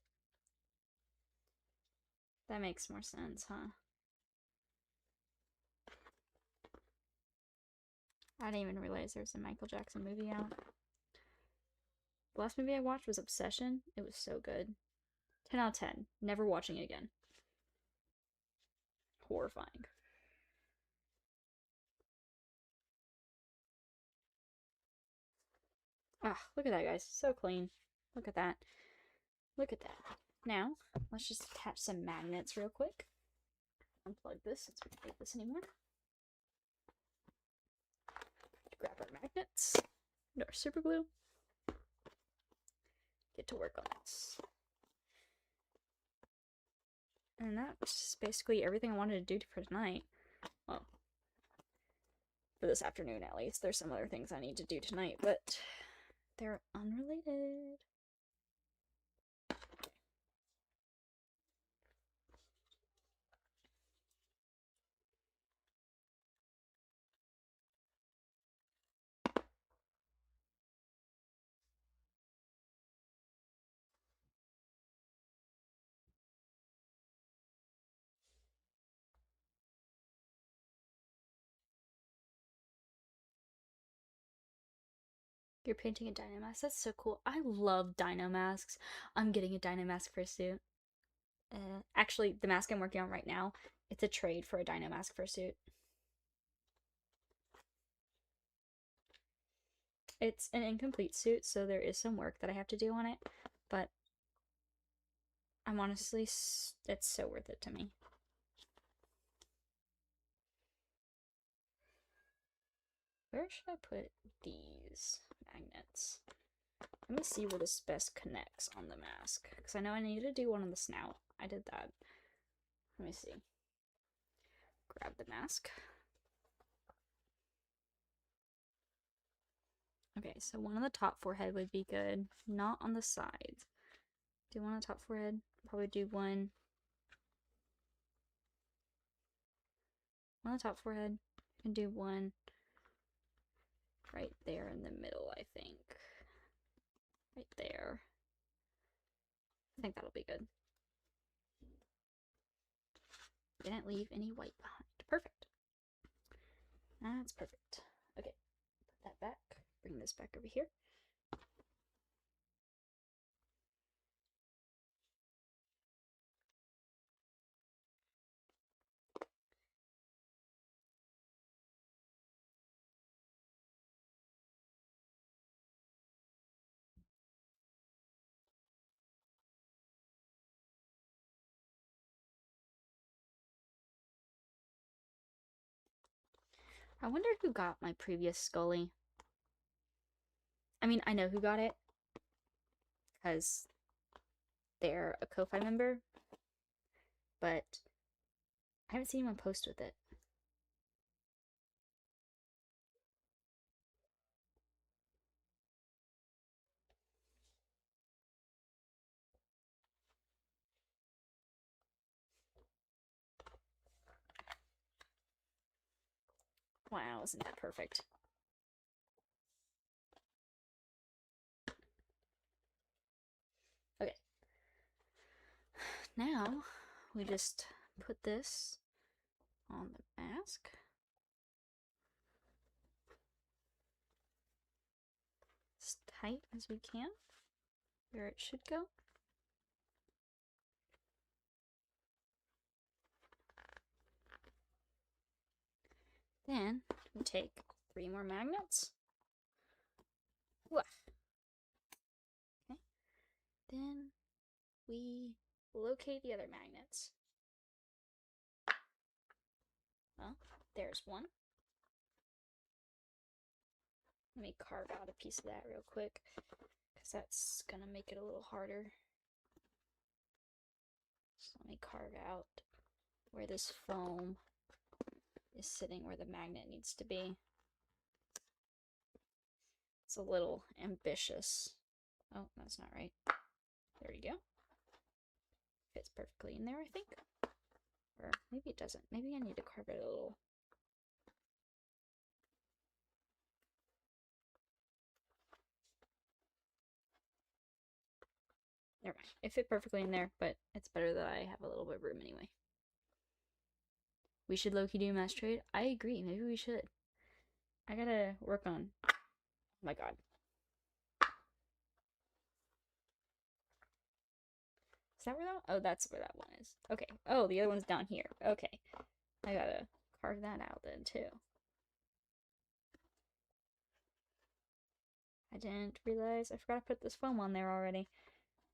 That makes more sense, huh? I didn't even realize there was a Michael Jackson movie out. The last movie I watched was Obsession. It was so good. 10 out of 10. Never watching it again. Horrifying. Ah, look at that, guys. So clean. Look at that. Look at that. Now, let's just attach some magnets real quick. Unplug this since we don't need this anymore. Grab our magnets and our super glue. Get to work on this. And that's basically everything I wanted to do for tonight. Well, for this afternoon at least. There's some other things I need to do tonight, but they're unrelated. You're painting a Dynamask? That's so cool. I love Dynamasks. I'm getting a Dynamask fursuit. Actually, the mask I'm working on right now, it's a trade for a Dynamask fursuit. It's an incomplete suit, so there is some work that I have to do on it, but I'm honestly, it's so worth it to me. Where should I put these magnets? Let me see where this best connects on the mask, because I know I need to do one on the snout. I did that. Let me see. Grab the mask. Okay, so one on the top forehead would be good, not on the sides. Do one on the top forehead. Probably do one on the top forehead. And do one right there in the middle, I think. Right there. I think that'll be good. Didn't leave any white behind. Perfect. That's perfect. Okay, put that back. Bring this back over here. I wonder who got my previous Scully. I mean, I know who got it, because they're a Ko-Fi member, but I haven't seen anyone post with it. Wow, isn't that perfect? Okay. Now, we just put this on the mask. As tight as we can, where it should go. Then we take 3 more magnets. Wah. Okay. Then we locate the other magnets. Well, there's one. Let me carve out a piece of that real quick, because that's gonna make it a little harder. So let me carve out where this foam is sitting, where the magnet needs to be. It's a little ambitious. Oh, that's not right. There you go. Fits perfectly in there, I think. Or maybe it doesn't. Maybe I need to carve it a little. Never mind. It fit perfectly in there, but it's better that I have a little bit of room anyway. We should low-key do mass trade. I agree. Maybe we should. I gotta work on. Oh my god. Is that where that? Oh, that's where that one is. Okay. Oh, the other one's down here. Okay. I gotta carve that out then too. I didn't realize I forgot to put this foam on there already.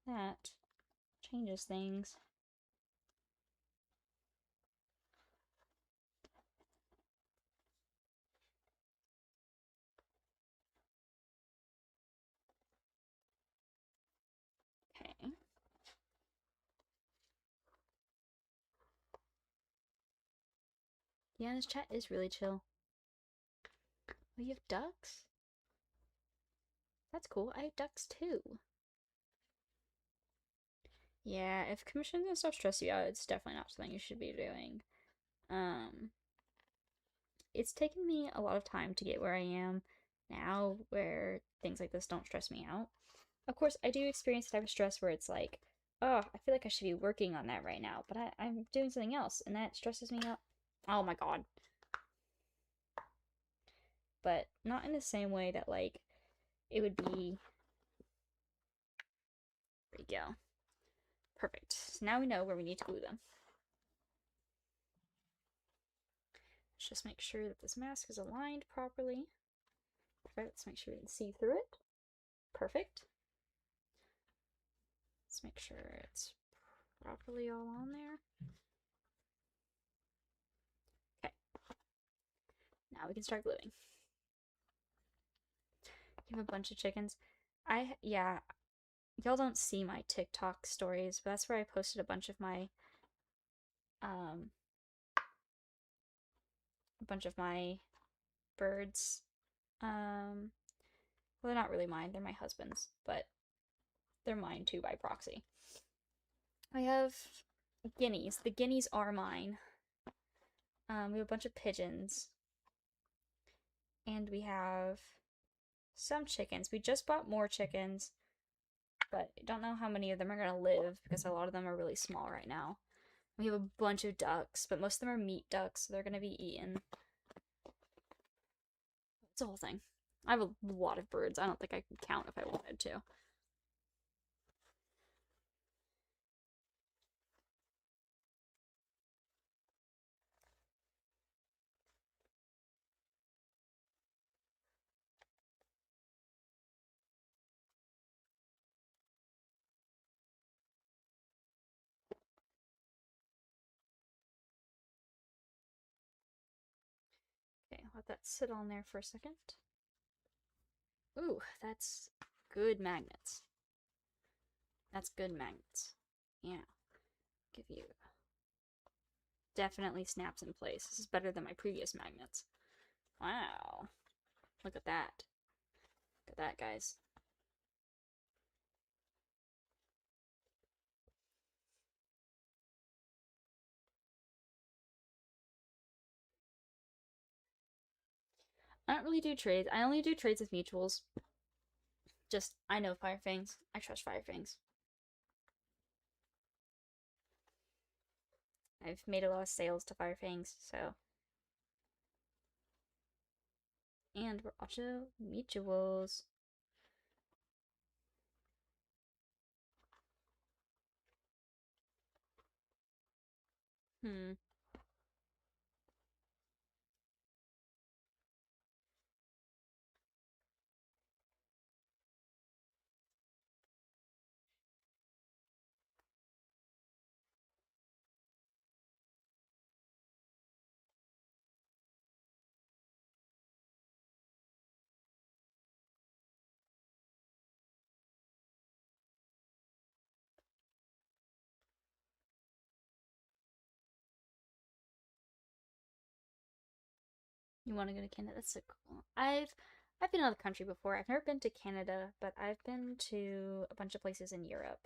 That changes things. Okay. Yeah, this chat is really chill. Oh, you have ducks? That's cool. I have ducks too. Yeah, if commissions and stuff stress you out, it's definitely not something you should be doing. Um, it's taken me a lot of time to get where I am now, where things like this don't stress me out. Of course, I do experience the type of stress where it's like, oh, I feel like I should be working on that right now, but I'm doing something else, and that stresses me out. Oh my god. But not in the same way that, like, it would be. There you go. Perfect. So now we know where we need to glue them. Let's just make sure that this mask is aligned properly. Perfect. Let's make sure we can see through it. Perfect. Let's make sure it's properly all on there. Okay. Now we can start gluing. You have a bunch of chickens. Yeah, y'all don't see my TikTok stories, but that's where I posted a bunch of my um birds. Well, they're not really mine, they're my husband's, but they're mine too by proxy. I have guineas. The guineas are mine. We have a bunch of pigeons. And we have some chickens. We just bought more chickens, but I don't know how many of them are going to live because a lot of them are really small right now. We have a bunch of ducks, but most of them are meat ducks, so they're going to be eaten. It's a whole thing. I have a lot of birds. I don't think I could count if I wanted to. Okay, let that sit on there for a second. Ooh, that's good magnets. That's good magnets. Yeah. Give you. Definitely snaps in place. This is better than my previous magnets. Wow. Look at that. Look at that, guys. I don't really do trades. I only do trades with mutuals. Just, I know Firefangs. I trust Firefangs. I've made a lot of sales to Firefangs, so. And we're also mutuals. Hmm. You want to go to Canada? That's so cool. I've been out of the country before. I've never been to Canada, but I've been to a bunch of places in Europe.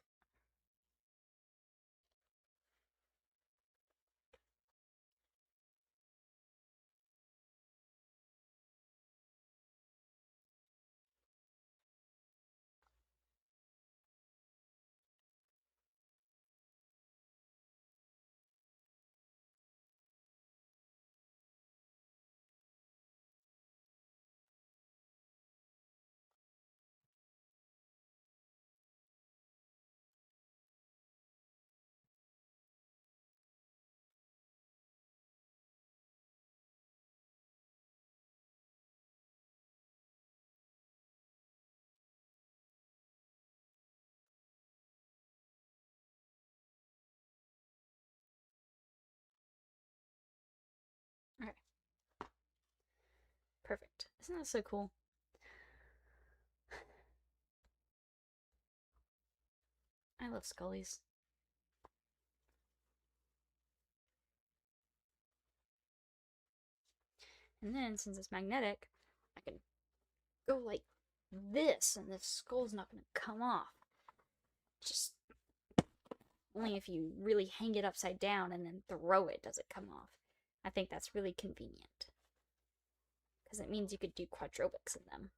Perfect. Isn't that so cool? I love Scullies. And then, since it's magnetic, I can go like this, and the skull's not going to come off. Just only if you really hang it upside down and then throw it does it come off. I think that's really convenient. Because it means you could do quadrobics in them.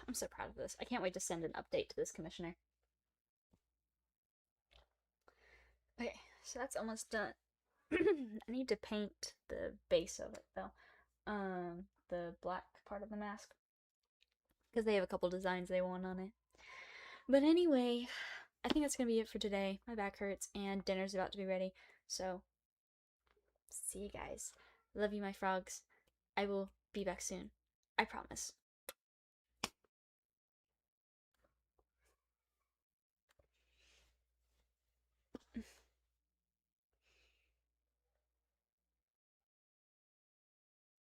I'm so proud of this. I can't wait to send an update to this commissioner. Okay, so that's almost done. I need to paint the base of it though. The black part of the mask. Because they have a couple designs they want on it. But anyway, I think that's gonna be it for today. My back hurts and dinner's about to be ready. So, see you guys. Love you, my frogs. I will be back soon. I promise.